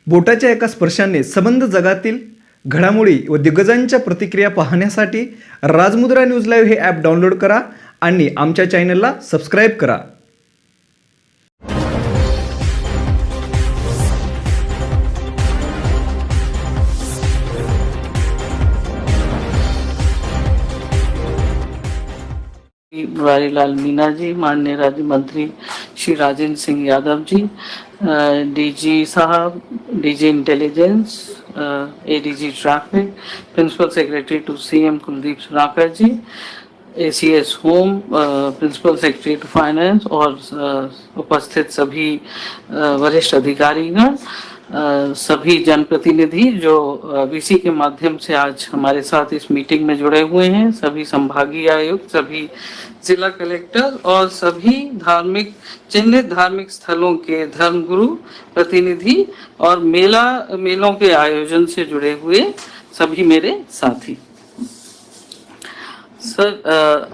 बोटाच्या एका स्पर्शाने संबंध जगातील घडामोडी व दिग्गजांच्या प्रतिक्रिया पाहण्यासाठी राजमुद्रा न्यूज लाईव्ह हे ॲप डाउनलोड करा आणि आमच्या चॅनलला सबस्क्राईब करा. बनवारीलाल मीना जी, माननीय राज्य मंत्री श्री राजेंद्र सिंह यादव जी, डीजी साहब, DG intelligence, ADG traffic, principal secretary to CM Kuldeep Sunakar ji, ACS home, principal secretary to finance और उपस्थित सभी वरिष्ठ अधिकारीगण, सभी जनप्रतिनिधि जो वीसी के माध्यम से आज हमारे साथ इस मीटिंग में जुड़े हुए हैं, सभी संभागीय आयुक्त, सभी जिला कलेक्टर और सभी चिन्हित धार्मिक स्थलों के धर्मगुरु प्रतिनिधि और मेलों के आयोजन से जुड़े हुए सभी मेरे साथी. सर,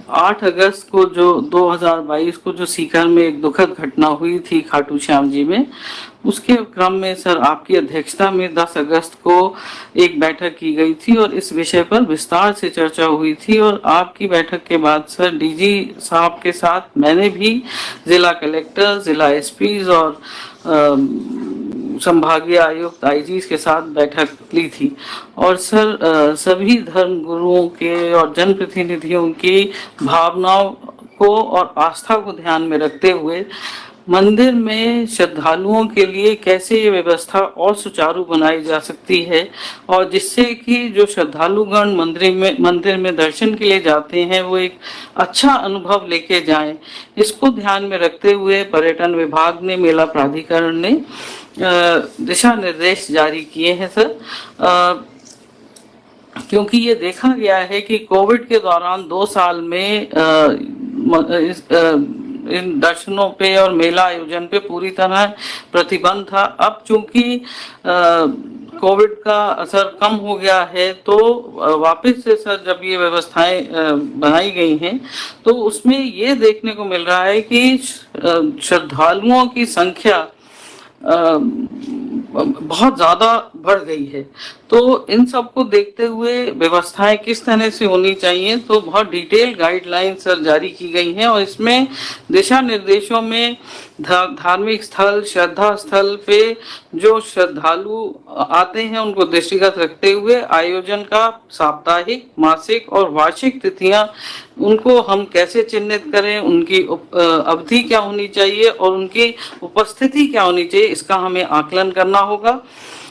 8 अगस्त को जो 2022 को जो सीकर में एक दुखद घटना हुई थी खाटू श्याम जी में, उसके क्रम में सर आपकी अध्यक्षता में 10 अगस्त को एक बैठक की गई थी और इस विषय पर विस्तार से चर्चा हुई थी. और आपकी बैठक के बाद सर डीजी साहब के साथ मैंने भी जिला कलेक्टर, जिला एसपीज और संभागीय आयुक्त आईजी के साथ बैठक ली थी. और सर सभी धर्म गुरुओं के और जनप्रतिनिधियों की भावनाओं को और आस्था को ध्यान में रखते हुए मंदिर में श्रद्धालुओं के लिए कैसे ये व्यवस्था और सुचारू बनाई जा सकती है और जिससे कि जो श्रद्धालुगण मंदिर में दर्शन के लिए जाते हैं वो एक अच्छा अनुभव लेके जाएं, इसको ध्यान में रखते हुए पर्यटन विभाग ने, मेला प्राधिकरण ने दिशा निर्देश जारी किए हैं सर. क्योंकि ये देखा गया है कि कोविड के दौरान 2 साल में इन दर्शनों पे और मेला आयोजन पे पूरी तरह प्रतिबंध था. अब चूंकि कोविड का असर कम हो गया है तो वापस से सर जब ये व्यवस्थाएं बनाई गई हैं तो उसमें ये देखने को मिल रहा है कि श्रद्धालुओं की संख्या बहुत ज्यादा बढ़ गई है. तो इन सब को देखते हुए व्यवस्थाएं किस तरह से होनी चाहिए तो बहुत डिटेल गाइडलाइन सर जारी की गई हैं और इसमें दिशा निर्देशों में धार्मिक स्थल, श्रद्धा स्थल पे जो श्रद्धालु आते हैं उनको दृष्टिगत रखते हुए आयोजन का साप्ताहिक, मासिक और वार्षिक तिथियां उनको हम कैसे चिन्हित करें, उनकी अवधि क्या होनी चाहिए और उनकी उपस्थिति क्या होनी चाहिए, इसका हमें आकलन करना होगा.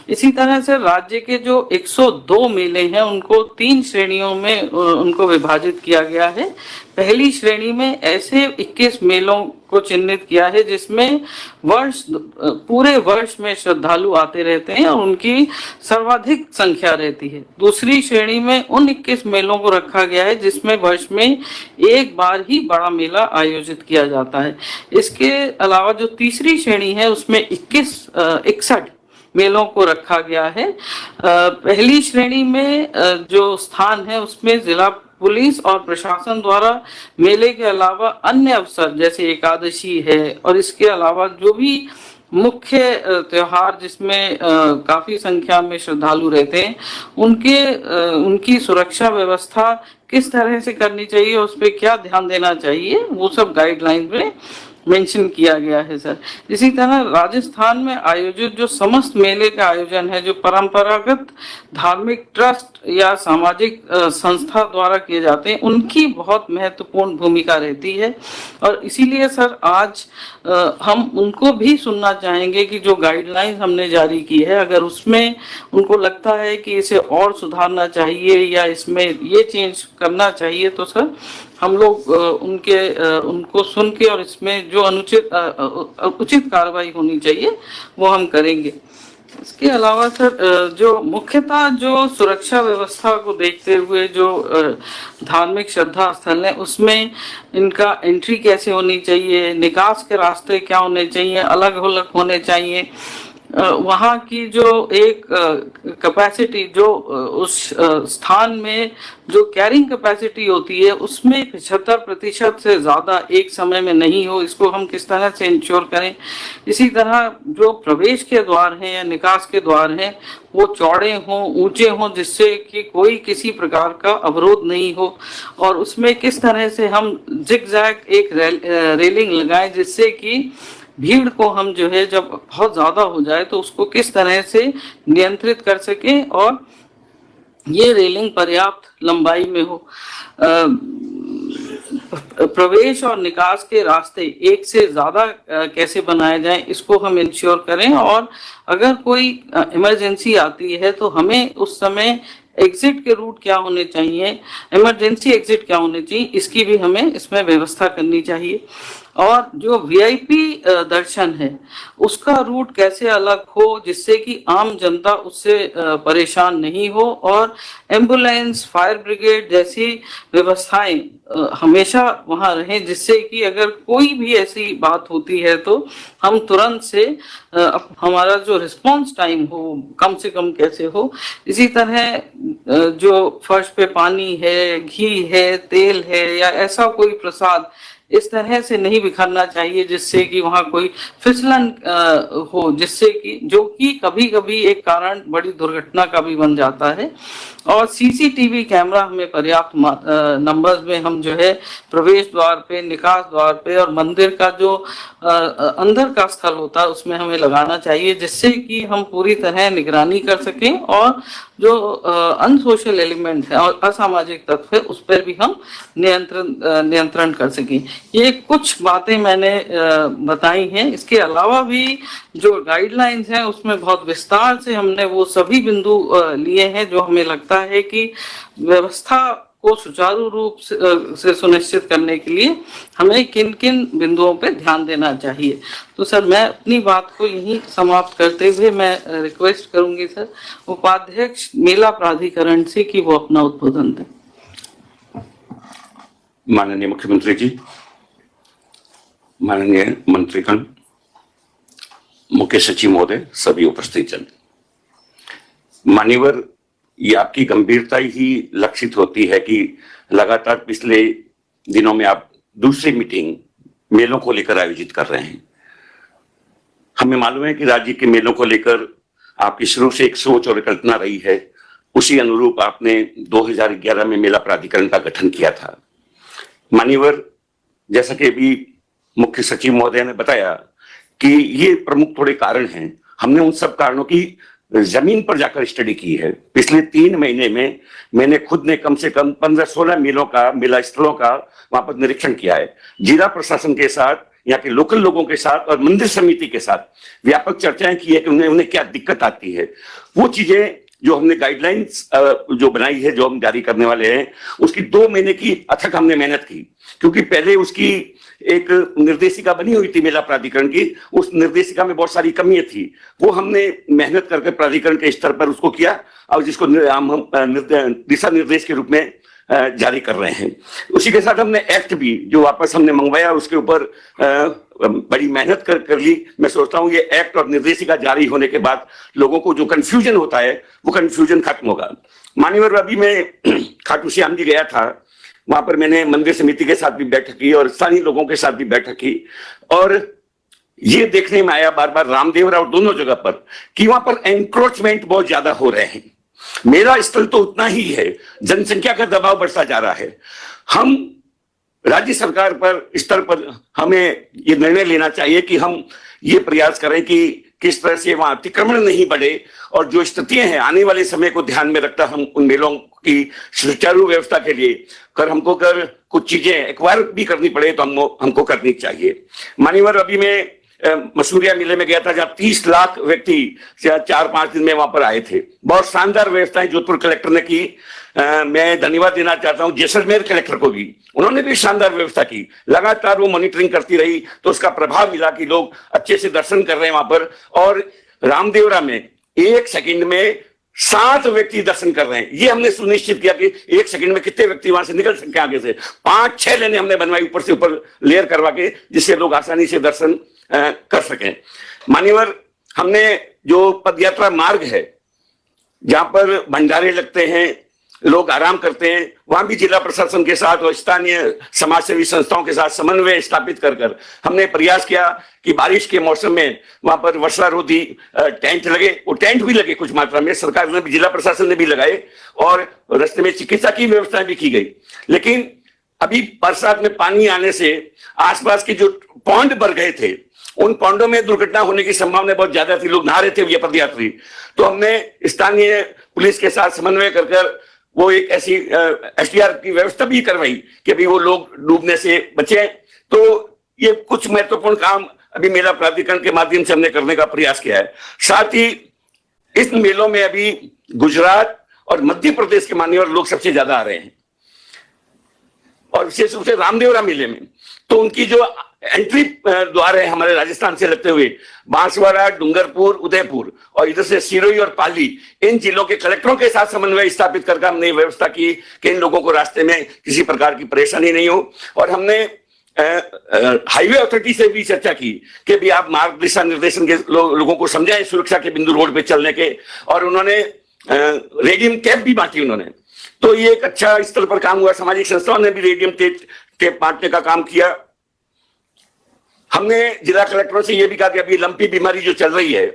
इसी तरह से राज्य के जो 102 मेले हैं उनको 3 श्रेणियों में उनको विभाजित किया गया है. पहली श्रेणी में ऐसे 21 मेलों को चिन्हित किया है जिसमें पूरे वर्ष में श्रद्धालु आते रहते हैं और उनकी सर्वाधिक संख्या रहती है. दूसरी श्रेणी में उन 21 मेलों को रखा गया है जिसमें वर्ष में एक बार ही बड़ा मेला आयोजित किया जाता है. इसके अलावा जो तीसरी श्रेणी है उसमें 61 मेलों को रखा गया है. पहली श्रेणी में जो स्थान है उसमें जिला पुलिस और प्रशासन द्वारा मेले के अलावा अन्य अवसर जैसे एकादशी है और इसके अलावा जो भी मुख्य त्योहार जिसमें काफी संख्या में श्रद्धालु रहते हैं उनकी सुरक्षा व्यवस्था किस तरह से करनी चाहिए, उस पर क्या ध्यान देना चाहिए, वो सब गाइडलाइन में मेंशन किया गया है सर. इसी तरह राजस्थान में आयोजित जो समस्त मेले का आयोजन है जो परंपरागत धार्मिक ट्रस्ट या सामाजिक संस्था द्वारा किए जाते हैं उनकी बहुत महत्वपूर्ण भूमिका रहती है. और इसीलिए सर आज हम उनको भी सुनना चाहेंगे कि जो गाइडलाइंस हमने जारी की है अगर उसमें उनको लगता है कि इसे और सुधारना चाहिए या इसमें ये चेंज करना चाहिए तो सर हम लोग उनको सुन के और इसमें जो उचित कार्रवाई होनी चाहिए वो हम करेंगे. इसके अलावा सर जो मुख्यतः जो सुरक्षा व्यवस्था को देखते हुए जो धार्मिक श्रद्धा स्थल है उसमें इनका एंट्री कैसे होनी चाहिए, निकास के रास्ते क्या होने चाहिए, अलग अलग होने चाहिए, वहाँ की जो एक कैपेसिटी जो उस स्थान में जो कैरिंग कैपेसिटी होती है उसमें 75% से ज्यादा एक समय में नहीं हो, इसको हम किस तरह से इंश्योर करें। इसी तरह जो प्रवेश के द्वार हैं या निकास के द्वार हैं वो चौड़े हों, ऊंचे हों, जिससे कि कोई किसी प्रकार का अवरोध नहीं हो, और उसमें किस तरह से हम जिगजैग एक रेलिंग लगाएं जिससे कि भीड़ को हम जो है जब बहुत ज्यादा हो जाए तो उसको किस तरह से नियंत्रित कर सके और ये रेलिंग पर्याप्त लंबाई में हो। प्रवेश और निकास के रास्ते एक से ज्यादा कैसे बनाए जाएं इसको हम इंश्योर करें, और अगर कोई इमरजेंसी आती है तो हमें उस समय एग्जिट के रूट क्या होने चाहिए, इमरजेंसी एग्जिट क्या होने चाहिए, इसकी भी हमें इसमें व्यवस्था करनी चाहिए। और जो वीआईपी दर्शन है उसका रूट कैसे अलग हो जिससे कि आम जनता उससे परेशान नहीं हो, और एम्बुलेंस, फायर ब्रिगेड जैसी व्यवस्थाएं हमेशा वहां रहें जिससे कि अगर कोई भी ऐसी बात होती है तो हम तुरंत से हमारा जो रिस्पांस टाइम हो कम से कम कैसे हो। इसी तरह जो फर्श पे पानी है, घी है, तेल है या ऐसा कोई प्रसाद इस तरह से नहीं बिखरना चाहिए जिससे कि वहां कोई फिसलन हो, जिससे कि जो कि कभी कभी एक कारण बड़ी दुर्घटना का भी बन जाता है। और सीसीटीवी कैमरा हमें पर्याप्त नंबर्स में हम जो है प्रवेश द्वार पे, निकास द्वार पे और मंदिर का जो अंदर का स्थल होता है उसमें हमें लगाना चाहिए जिससे कि हम पूरी तरह निगरानी कर सकें और जो अनसोशल एलिमेंट है और असामाजिक तत्व है उस पर भी हम नियंत्रण कर सकें। ये कुछ बातें मैंने बताई हैं। इसके अलावा भी जो गाइडलाइंस हैं उसमें बहुत विस्तार से हमने वो सभी बिंदु लिए हैं जो हमें लगता है कि व्यवस्था को सुचारू रूप से सुनिश्चित करने के लिए हमें किन किन बिंदुओं पे ध्यान देना चाहिए। तो सर मैं अपनी बात को यहीं समाप्त करते हुए मैं रिक्वेस्ट करूंगी सर उपाध्यक्ष मेला प्राधिकरण से कि वो अपना उद्बोधन दें। माननीय मुख्यमंत्री जी, माननीय मंत्रीगण, मुख्य सचिव महोदय, सभी उपस्थित जन, मान्यवर, ये आपकी गंभीरता ही लक्षित होती है कि लगातार पिछले दिनों में आप दूसरी मीटिंग मेलों को लेकर आयोजित कर रहे हैं। हमें मालूम है कि राज्य के मेलों को लेकर आपकी शुरू से एक सोच और कल्पना रही है। उसी अनुरूप आपने 2011 में मेला प्राधिकरण का गठन किया था। मान्यवर, जैसा कि अभी मुख्य सचिव महोदय ने बताया कि ये प्रमुख थोड़े कारण हैं, हमने उन सब कारणों की जमीन पर जाकर स्टडी की है। पिछले 3 महीने में मैंने खुद ने कम से कम 15-16 मेलों का, मेला स्थलों का वहां पर निरीक्षण किया है। जिला प्रशासन के साथ, यहाँ के लोकल लोगों के साथ और मंदिर समिति के साथ व्यापक चर्चाएं की है कि उन्हें क्या दिक्कत आती है। वो चीजें जो हमने गाइडलाइंस जो बनाई है, जो हम जारी करने वाले हैं, उसकी 2 महीने की अथक हमने मेहनत की, क्योंकि पहले उसकी एक निर्देशिका बनी हुई थी मेला प्राधिकरण की। उस निर्देशिका में बहुत सारी कमियां थी, वो हमने मेहनत करके प्राधिकरण के स्तर पर उसको किया और जिसको हम दिशा निर्देश के रूप में जारी कर रहे हैं। उसी के साथ हमने एक्ट भी जो वापस हमने मंगवाया उसके ऊपर बड़ी मेहनत कर ली। मैं सोचता हूँ ये एक्ट और निर्देशिका जारी होने के बाद लोगों को जो कंफ्यूजन होता है वो कंफ्यूजन खत्म होगा। मान्यवर, अभी मैं खाटू श्याम जी गया था, वहां पर मैंने मंदिर समिति के साथ भी बैठक की और स्थानीय लोगों के साथ भी बैठक की, और ये देखने में आया बार बार रामदेवरा और दोनों जगह पर कि वहां पर एंक्रोचमेंट बहुत ज्यादा हो रहे हैं। मेरा स्थल तो उतना ही है, जनसंख्या का दबाव बढ़ता जा रहा है। हम राज्य सरकार पर स्तर पर हमें ये निर्णय लेना चाहिए कि हम ये प्रयास करें कि किस तरह से वहां अतिक्रमण नहीं बढ़े, और जो स्थितियां हैं आने वाले समय को ध्यान में रखता हम उन मेलों की सुचारू व्यवस्था के लिए हमको कुछ चीजें एक्वायर भी करनी पड़े तो हमको करनी चाहिए। मान्यवर, अभी मैं मसूरिया मेले में गया था जहां 30 लाख व्यक्ति 4-5 दिन में वहां पर आए थे। बहुत शानदार व्यवस्थाएं जोधपुर कलेक्टर ने की। मैं धन्यवाद देना चाहता हूं जैसलमेर कलेक्टर को भी, उन्होंने भी शानदार व्यवस्था की। लगातार वो मॉनिटरिंग करती रही तो उसका प्रभाव मिला कि लोग अच्छे से दर्शन कर रहे हैं वहां पर। और रामदेवरा में 1 सेकंड में 7 व्यक्ति दर्शन कर रहे हैं। ये हमने सुनिश्चित किया कि 1 सेकंड में कितने व्यक्ति वहां से निकल सके आगे से। 5-6 लेने हमने बनवाई ऊपर से ऊपर लेयर करवा के, जिससे लोग आसानी से दर्शन कर सकें। मान्यवर, हमने जो पदयात्रा मार्ग है जहां पर भंडारे लगते हैं, लोग आराम करते हैं, वहां भी जिला प्रशासन के साथ और स्थानीय समाज सेवी संस्थाओं के साथ समन्वय स्थापित कर हमने प्रयास किया कि बारिश के मौसम में वहां पर वर्षारोधी टेंट लगे। वो टेंट भी लगे कुछ मात्रा में, सरकार ने भी, जिला प्रशासन ने भी लगाए और रास्ते में चिकित्सा की व्यवस्था भी की गई। लेकिन अभी बरसात में पानी आने से आसपास के जो पौंड भर गए थे, उन पौंडों में दुर्घटना होने की संभावना बहुत ज्यादा थी। लोग नहा रहे थे ये पदयात्री। तो हमने स्थानीय पुलिस के साथ समन्वय कर वो एक ऐसी एसडीआर की व्यवस्था भी करवाई कि अभी वो लोग डूबने से बचे। तो ये कुछ महत्वपूर्ण काम अभी मेला प्राधिकरण के माध्यम से हमने करने का प्रयास किया है। साथ ही इस मेलों में अभी गुजरात और मध्य प्रदेश के मान्यवर लोग सबसे ज्यादा आ रहे हैं, और विशेष रूप से रामदेवरा मेले में तो उनकी जो एंट्री द्वार है हमारे राजस्थान से लगते हुए बांसवाड़ा, डूंगरपुर, उदयपुर और इधर से सिरोही और पाली, इन जिलों के कलेक्टरों के साथ समन्वय स्थापित करके हमने व्यवस्था की कि इन लोगों को रास्ते में किसी प्रकार की परेशानी नहीं हो। और हमने हाईवे अथॉरिटी से भी चर्चा की कि भी आप मार्ग दिशा निर्देशन के लोगों को समझाएं सुरक्षा के बिंदु रोड पे चलने के, और उन्होंने रेडियम टेप भी बांटी उन्होंने। तो ये एक अच्छा स्तर पर काम हुआ। सामाजिक संस्थाओं ने भी रेडियम टेप बांटने का काम किया। हमने जिला कलेक्टरों से यह भी कहा कि अभी लंपी बीमारी जो चल रही है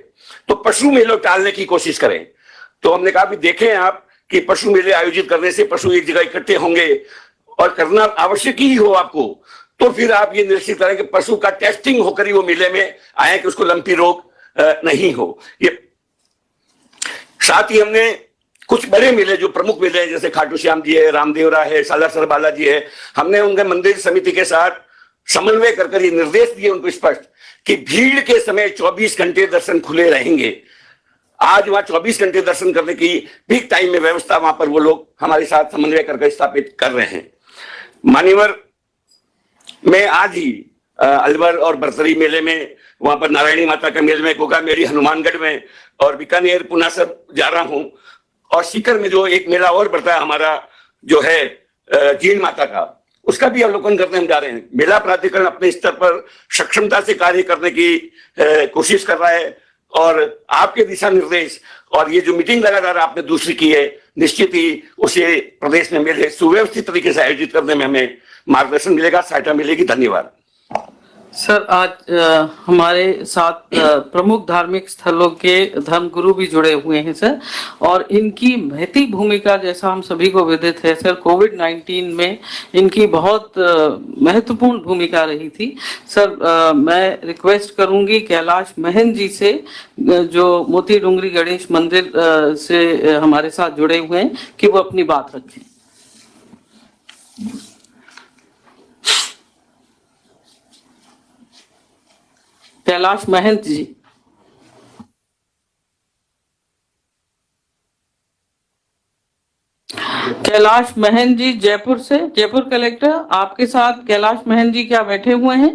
तो पशु मेले टालने की कोशिश करें। तो हमने कहा भी देखें आप कि पशु मेले आयोजित करने से पशु एक जगह इकट्ठे होंगे और करना आवश्यक ही हो आपको, तो फिर आप ये निश्चित करें कि पशु का टेस्टिंग होकर ही वो मेले में आए कि उसको लंपी रोग नहीं हो। ये साथ ही हमने कुछ बड़े मेले जो प्रमुख मेले हैं जैसे खाटू श्याम जी है, रामदेवरा है, सालासर बालाजी है, हमने उनके मंदिर समिति के साथ समन्वय कर ये निर्देश दिए उनको स्पष्ट कि भीड़ के समय 24 घंटे दर्शन खुले रहेंगे। आज वहां 24 घंटे दर्शन करने की पीक टाइम में व्यवस्था वहां पर वो लोग हमारे साथ समन्वय करके स्थापित कर रहे हैं। मान्यवर में आज ही अलवर और बरतरी मेले में, वहां पर नारायणी माता के मेले में, गोगा मेरी हनुमानगढ़ में और बीकानेर पुना सब जा रहा हूं। और सीकर में जो एक मेला और बढ़ता है हमारा जो है जीन माता का, उसका भी अवलोकन करने हम जा रहे हैं। मेला प्राधिकरण अपने स्तर पर सक्षमता से कार्य करने की कोशिश कर रहा है और आपके दिशा निर्देश और ये जो मीटिंग लगातार आपने दूसरी की है, निश्चित ही उसे प्रदेश में मेले सुव्यवस्थित तरीके से आयोजित करने में हमें मार्गदर्शन मिलेगा, सहायता मिलेगी। धन्यवाद सर। आज हमारे साथ प्रमुख धार्मिक स्थलों के धर्मगुरु भी जुड़े हुए हैं सर, और इनकी महती भूमिका जैसा हम सभी को विदित है सर, कोविड-19 में इनकी बहुत महत्वपूर्ण भूमिका रही थी सर। मैं रिक्वेस्ट करूंगी कैलाश महन जी से, जो मोती डूंगरी गणेश मंदिर से हमारे साथ जुड़े हुए हैं, कि वो अपनी बात रखें। कैलाश महंत जी। कैलाश महंत जी जयपुर से, जयपुर कलेक्टर, आपके साथ कैलाश महंत जी क्या बैठे हुए हैं?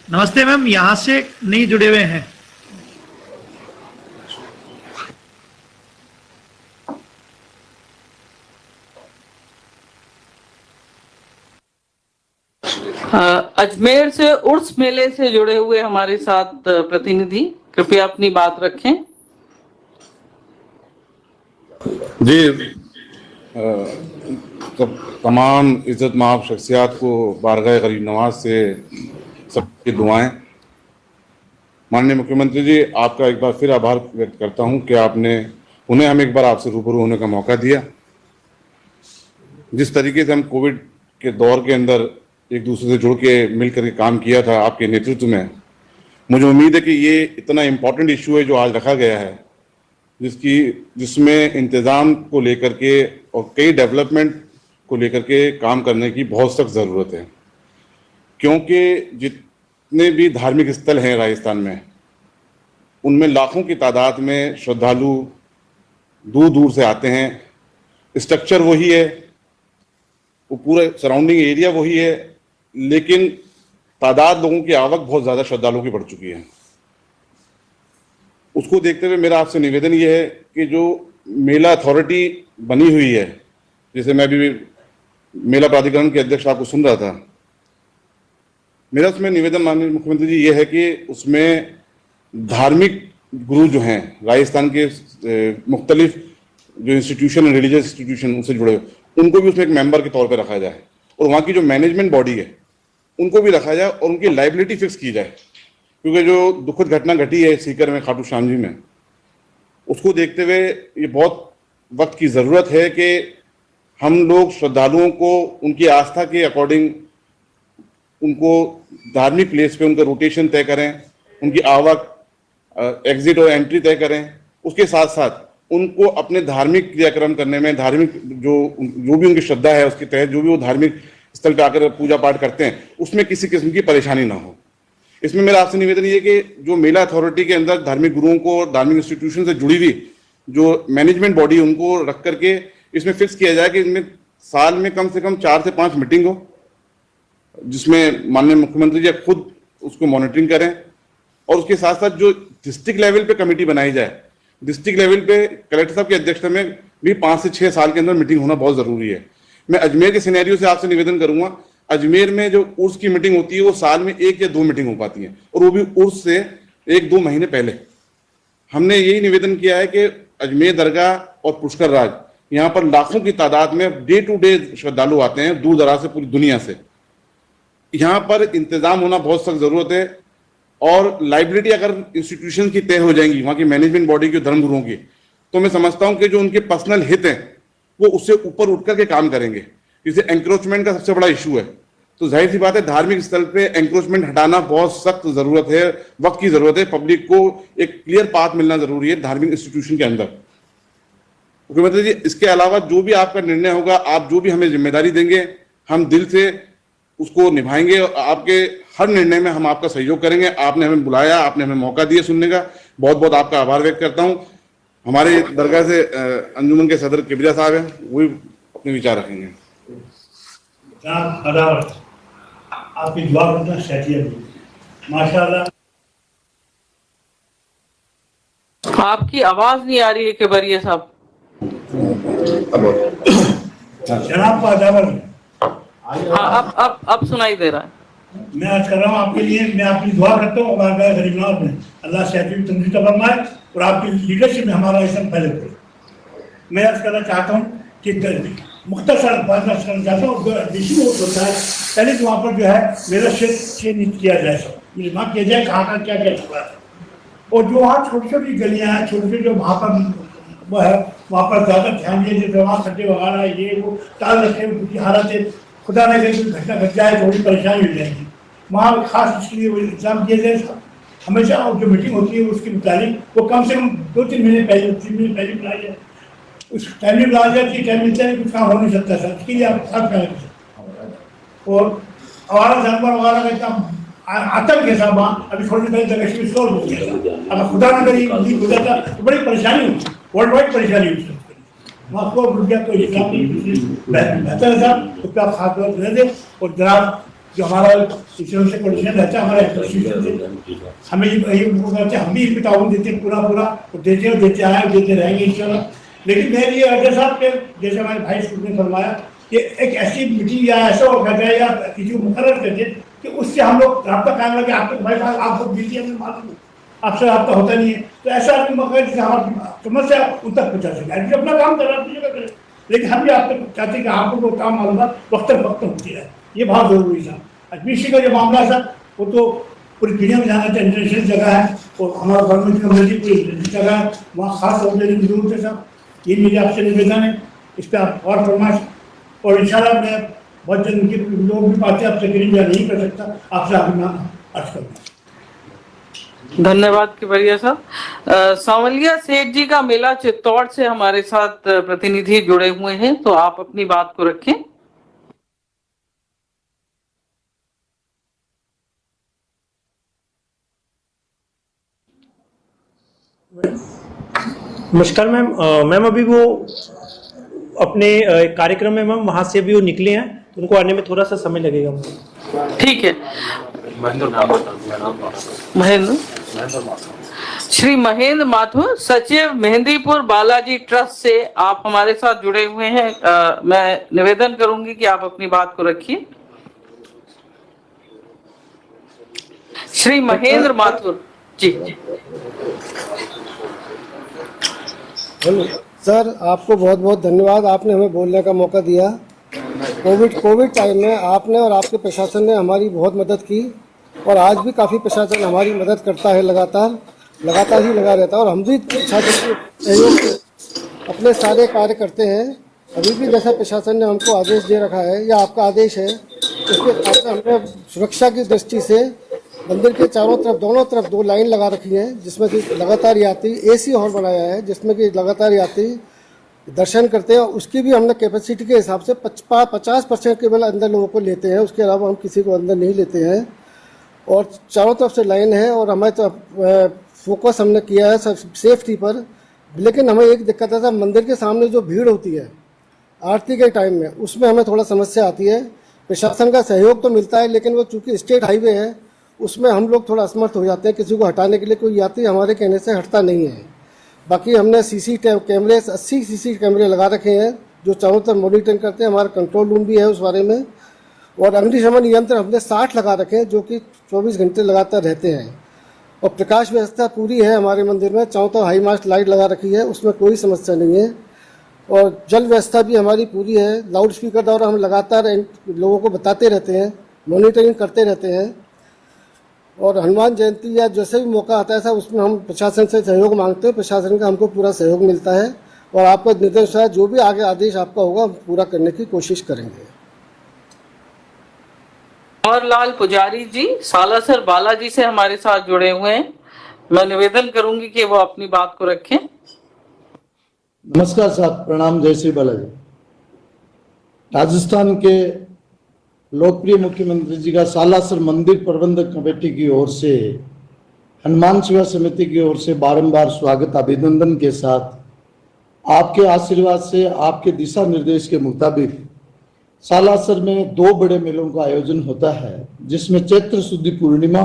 नमस्ते मैम, यहाँ से नहीं जुड़े हुए हैं। अजमेर से उर्स मेले से जुड़े हुए हमारे साथ प्रतिनिधि, कृपया अपनी बात रखें। जी, तमाम इज्जत माफ़ शख्सियात को बारगाह गरीब नवाज से सबकी दुआएं। माननीय मुख्यमंत्री जी, आपका एक बार फिर आभार व्यक्त करता हूं कि आपने उन्हें हमें एक बार आपसे रूबरू होने का मौका दिया। जिस तरीके से हम कोविड के दौर के अंदर एक दूसरे से जुड़ के मिल करके काम किया था आपके नेतृत्व में, मुझे उम्मीद है कि ये इतना इम्पोर्टेंट इशू है जो आज रखा गया है, जिसमें इंतज़ाम को लेकर के और कई डेवलपमेंट को लेकर के काम करने की बहुत सख्त ज़रूरत है। क्योंकि जितने भी धार्मिक स्थल हैं राजस्थान में, उनमें लाखों की तादाद में श्रद्धालु दूर दूर से आते हैं। स्ट्रक्चर वही है, वो पूरा सराउंडिंग एरिया वही है, लेकिन तादाद लोगों की आवक बहुत ज़्यादा श्रद्धालुओं की बढ़ चुकी है। उसको देखते हुए मेरा आपसे निवेदन ये है कि जो मेला अथॉरिटी बनी हुई है, जैसे मैं भी मेला प्राधिकरण के अध्यक्ष आपको सुन रहा था, मेरा उसमें निवेदन माननीय मुख्यमंत्री जी ये है कि उसमें धार्मिक गुरु जो हैं राजस्थान के मुख्तलिफ जो इंस्टीट्यूशन रिलीजियस इंस्टीट्यूशन उनसे जुड़े हुए उनको भी उसमें एक मेंबर के तौर पे रखा जाए और वहाँ की जो मैनेजमेंट बॉडी है उनको भी रखा जाए और उनकी लाइबिलिटी फिक्स की जाए, क्योंकि जो दुखद घटना घटी है सीकर में खाटू श्याम जी में, उसको देखते हुए ये बहुत वक्त की ज़रूरत है कि हम लोग श्रद्धालुओं को उनकी आस्था के अकॉर्डिंग उनको धार्मिक प्लेस पे उनका रोटेशन तय करें, उनकी आवक एग्जिट और एंट्री तय करें, उसके साथ साथ उनको अपने धार्मिक क्रियाक्रम करने में धार्मिक जो भी उनकी श्रद्धा है उसके तहत जो भी वो धार्मिक स्थल पे आकर पूजा पाठ करते हैं उसमें किसी किस्म की परेशानी ना हो। इसमें मेरा आपसे निवेदन ये कि जो मेला अथॉरिटी के अंदर धार्मिक गुरुओं को और धार्मिक इंस्टीट्यूशन से जुड़ी हुई जो मैनेजमेंट बॉडी उनको रख करके इसमें फिक्स किया जाए कि इसमें साल में कम से कम 4 से 5 मीटिंग हो, जिसमें माननीय मुख्यमंत्री जी खुद उसको मॉनिटरिंग करें और उसके साथ साथ जो डिस्ट्रिक्ट लेवल पे कमेटी बनाई जाए, डिस्ट्रिक्ट लेवल पे कलेक्टर साहब की अध्यक्षता में भी 5 से 6 साल के अंदर मीटिंग होना बहुत जरूरी है। मैं अजमेर के सिनेरियो से आपसे निवेदन करूंगा, अजमेर में जो उर्स की मीटिंग होती है वो साल में 1 या 2 मीटिंग हो पाती है और वो भी उर्स से 1-2 महीने पहले। हमने यही निवेदन किया है कि अजमेर दरगाह और पुष्कर राज यहाँ पर लाखों की तादाद में डे टू डे श्रद्धालु आते हैं दूर दराज से, पूरी दुनिया से। यहाँ पर इंतजाम होना बहुत सख्त जरूरत है और लाइबिलिटी अगर इंस्टीट्यूशन की तय हो जाएंगी वहाँ की मैनेजमेंट बॉडी की, धर्मगुरुओं की, तो मैं समझता हूँ कि जो उनके पर्सनल हित हैं वो उससे ऊपर उठ करके काम करेंगे। जैसे एंक्रोचमेंट का सबसे बड़ा इशू है, तो जाहिर सी बात है धार्मिक स्थल पे एंक्रोचमेंट हटाना बहुत सख्त जरूरत है, वक्त की जरूरत है। पब्लिक को एक क्लियर पाथ मिलना जरूरी है धार्मिक इंस्टीट्यूशन के अंदर। मुख्यमंत्री जी, इसके अलावा जो भी आपका निर्णय होगा, आप जो भी हमें जिम्मेदारी देंगे, हम दिल से उसको निभाएंगे और आपके हर निर्णय में हम आपका सहयोग करेंगे। आपने हमें बुलाया, आपने हमें मौका दिया सुनने का, बहुत बहुत आपका आभार व्यक्त करता हूँ। हमारे दरगाह से अंजुमन के सदर किबरिया साहब हैं, वो भी अपने विचार रखेंगे। आपकी दुआ करना माशाल्लाह। आपकी आवाज नहीं आ रही है किबरिया साहब। जनाब का अदावर हाँ, अब सुनाई दे रहा है। मैं आज कर रहा हूँ आपके लिए, मैं आपकी दुआ करता हूँ गरीबनाथ में अल्लाह से तंदुरुस्ती फरमाए और आपकी लीडरशिप में हमारा इसम फैले पड़े। मैं आज करना चाहता हूँ कि मुख्तसर बात करना चाहता हूँ। होता है पहले तो वहाँ पर जो है मेरा चयनित किया जाए, सब निर्माण किया जाए कहाँ का क्या क्या छुपा है, और जो वहाँ छोटी छोटी गलियाँ हैं, छोटे छोटे जो वहाँ पर वो है वहाँ पर ज़्यादा ध्यान दिए जैसे वहाँ खड्डे वगैरह ये वो ताल रखे उनकी हालत है, खुदा न करे घटना घट जाए थोड़ी परेशानी हो जाएगी। वहाँ खास इसके लिए इंतजाम किया जाए। हमेशा जो मीटिंग होती है उसके मुताबिक वो कम से कम 2-3 महीने पहले 3 महीने पहले बुलाया जाए। उस टाइमिंग बुलाया जाए कि टाइम मिलता है, कुछ काम हो नहीं सकता सर, इसके लिए आप साथ करें। और आवारा जानवर वगैरह का काम आतंक के साथ वहाँ अभी थोड़ी देर पहले जगह स्टोर हो गया। अगर खुदा न करे हो जाता तो बड़ी परेशानी होती, वर्ल्ड वाइड परेशानी होती है। वहाँ को रुक गया तो इस्लाम बेहतर है साहब, उस पर आप खास तौर दे दें। और जनाब जो हमारा इससे कोऑर्डिनेशन रहता है हमारे हमें ये हम भी इसमें ताउन देते हैं पूरा और देते आए देते रहेंगे इंशाल्लाह। लेकिन मैं ये अजय साहब के जैसे हमारे भाई ने फरमाया कि एक ऐसी मीटिंग या ऐसा हो जाए या किसी को मुकर्रर कर दे कि उससे हम लोग रब्ता कायम लगे। आप तो भाई साहब आप लोग बिजी हमें मालूम है, आपसे रब्ता होता नहीं है, तो ऐसा आदमी मौका जिससे हमारी समस्या उन तक पहुँचा सके। अपना काम कर रहा अपनी जगह करें, लेकिन हम भी आप तक चाहते हैं कि आपको वो काम मालूम वक्त होती है, ये बहुत जरूरी था। अजमेर का जो मामला है सर वो तो पूरी दुनिया में जाना चाहिए, इंटरनेशनल जगह है और हमारा गवर्नमेंट कम्युनिटी पूरी जगह है, वहाँ खास तौर पर जरूरत है सर। ये मेरे आपसे निवेदन है, इस पर आप और फरमाइश। और इंशाल्लाह मैं बहुत जल्द उनके लोग भी पाते आपसे करीब या नहीं कर सकता, आपसे आगे मैं अर्ज करूँगा। धन्यवाद किबरिया साहब। सांवलिया सेठ जी का मेला चित्तौड़ से हमारे साथ प्रतिनिधि जुड़े हुए हैं, तो आप अपनी बात को रखें। नमस्कार मैम। मैम अभी वो अपने कार्यक्रम में मैम वहाँ से भी वो निकले हैं, तो उनको आने में थोड़ा सा समय लगेगा। ठीक है। महेंद्र श्री महेंद्र माथुर, सचिव मेहंदीपुर बालाजी ट्रस्ट से आप हमारे साथ जुड़े हुए हैं। मैं निवेदन करूंगी कि आप अपनी बात को रखिए। श्री महेंद्र माथुर जी। सर आपको बहुत बहुत धन्यवाद, आपने हमें बोलने का मौका दिया। कोविड टाइम में आपने और आपके प्रशासन ने हमारी बहुत मदद की और आज भी काफ़ी प्रशासन हमारी मदद करता है, लगातार ही लगा रहता है और हम भी प्रशासन के सहयोग से अपने सारे कार्य करते हैं। अभी भी जैसा प्रशासन ने हमको आदेश दे रखा है या आपका आदेश है, उसके हिसाब से हमने सुरक्षा की दृष्टि से मंदिर के चारों तरफ, दोनों तरफ 2 लाइन लगा रखी है, जिसमें कि लगातार यात्री AC हॉल बनाया है, जिसमें कि लगातार यात्री दर्शन करते हैं। उसकी भी हमने कैपेसिटी के हिसाब से 50% केवल अंदर लोगों को लेते हैं, उसके अलावा हम किसी को अंदर नहीं लेते हैं। और चारों तरफ से लाइन है और हमें तो फोकस हमने किया है सब सेफ्टी पर। लेकिन हमें एक दिक्कत है, मंदिर के सामने जो भीड़ होती है आरती के टाइम में, उसमें हमें थोड़ा समस्या आती है। प्रशासन का सहयोग तो मिलता है, लेकिन वो चूँकि स्टेट हाईवे है, उसमें हम लोग थोड़ा असमर्थ हो जाते हैं। किसी को हटाने के लिए कोई यात्री हमारे कहने से हटता नहीं है। बाकी हमने CC कैमरे 80 CC कैमरे लगा रखे हैं जो चारों तरफ मॉनिटरिंग करते हैं। हमारा कंट्रोल रूम भी है उस बारे में। और अग्निशमन यंत्र हमने 60 लगा रखे हैं जो कि 24 घंटे लगातार रहते हैं। और प्रकाश व्यवस्था पूरी है हमारे मंदिर में, चारों तरफ हाई मास्ट लाइट लगा रखी है, उसमें कोई समस्या नहीं है। और जल व्यवस्था भी हमारी पूरी है। लाउड स्पीकर द्वारा हम लगातार लोगों को बताते रहते हैं, मॉनिटरिंग करते रहते हैं। और हनुमान जयंती या जैसे भी मौका आता है साहब, उसमें हम प्रशासन से सहयोग मांगते हैं। प्रशासन का हमको पूरा सहयोग मिलता है और आपका निर्देश है, जो भी आगे आदेश आपका होगा हम पूरा करने की कोशिश करेंगे। अमरलाल पुजारी जी सालासर बालाजी से हमारे साथ जुड़े हुए हैं। मैं निवेदन करूंगी कि वो अपनी बात को रखें। नमस्कार साहब, प्रणाम, जय श्री बालाजी। राजस्थान के लोकप्रिय मुख्यमंत्री जी का सालासर मंदिर प्रबंधक कमेटी की ओर से, हनुमान सेवा समिति की ओर से बारंबार स्वागत अभिनंदन के साथ आपके आशीर्वाद से, आपके दिशा निर्देश के मुताबिक सालासर में 2 बड़े मेलों का आयोजन होता है, जिसमें चैत्र शुद्धि पूर्णिमा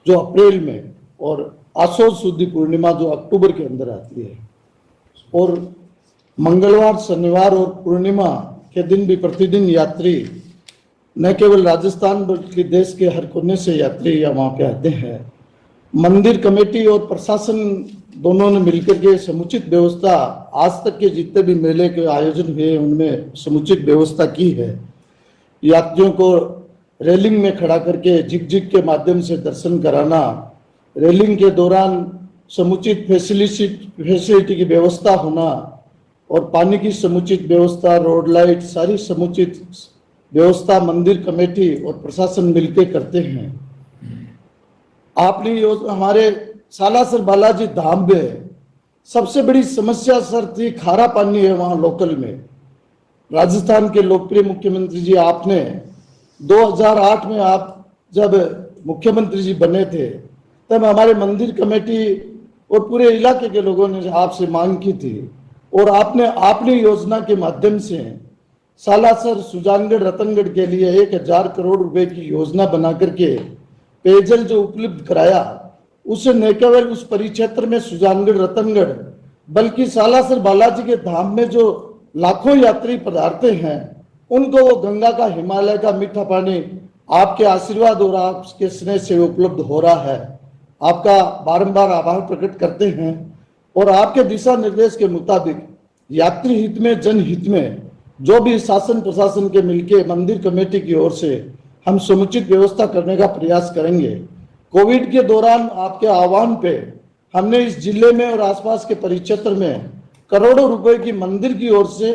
जो अप्रैल में और आषाढ़ शुद्धि पूर्णिमा जो अक्टूबर के अंदर आती है। और मंगलवार, शनिवार और पूर्णिमा के दिन भी प्रतिदिन यात्री न केवल राजस्थान बल्कि देश के हर कोने से यात्री या वहाँ पे आते हैं। मंदिर कमेटी और प्रशासन दोनों ने मिलकर के समुचित व्यवस्था, आज तक के जितने भी मेले के आयोजन हुए उनमें समुचित व्यवस्था की है। यात्रियों को रेलिंग में खड़ा करके झिक के माध्यम से दर्शन कराना, रेलिंग के दौरान समुचित फैसिलिटी की व्यवस्था होना और पानी की समुचित व्यवस्था, रोड लाइट, सारी समुचित व्यवस्था मंदिर कमेटी और प्रशासन मिलकर करते हैं। आपने हमारे सालासर बालाजी धाम में सबसे बड़ी समस्या सर थी खारा पानी है वहाँ लोकल में। राजस्थान के लोकप्रिय मुख्यमंत्री जी, आपने 2008 में आप जब मुख्यमंत्री जी बने थे तब हमारे मंदिर कमेटी और पूरे इलाके के लोगों ने आपसे मांग की थी और आपने अपनी योजना के माध्यम से सालासर, सुजानगढ़, रतनगढ़ के लिए 1000 करोड़ रुपए की योजना बना करके पेयजल जो उपलब्ध कराया, उसे न केवल उस परिक्षेत्र में सुजानगढ़, रतनगढ़ बल्कि सालासर बालाजी के धाम में जो लाखों यात्री पधारते हैं उनको वो गंगा का, हिमालय का मीठा पानी आपके आशीर्वाद और आपके स्नेह से उपलब्ध हो रहा है। आपका बारंबार आभार प्रकट करते हैं और आपके दिशा निर्देश के मुताबिक यात्री हित में, जनहित में जो भी शासन प्रशासन के मिलके मंदिर कमेटी की ओर से हम समुचित व्यवस्था करने का प्रयास करेंगे। कोविड के दौरान आपके आह्वान पे हमने इस जिले में और आसपास के परिक्षेत्र में करोड़ों रुपए की मंदिर की ओर से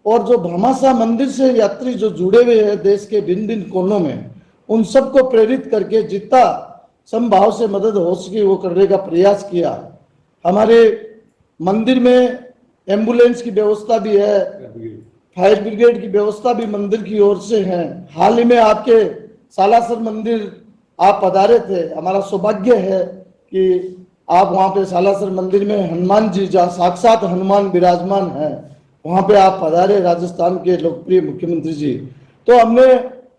और जो भामाशाह मंदिर से यात्री जो जुड़े हुए हैं देश के भिन्न भिन्न कोनों में, उन सबको प्रेरित करके जितना समभाव से मदद हो सके वो करने का प्रयास किया। हमारे मंदिर में एम्बुलेंस की व्यवस्था भी है, फायर ब्रिगेड की व्यवस्था भी मंदिर की ओर से है। हाल ही में आपके सालासर मंदिर आप पधारे थे, हमारा सौभाग्य है कि आप वहाँ पे सालासर मंदिर में हनुमान जी, जहाँ साक्षात हनुमान विराजमान है, वहाँ पे आप पधारे राजस्थान के लोकप्रिय मुख्यमंत्री जी। तो हमने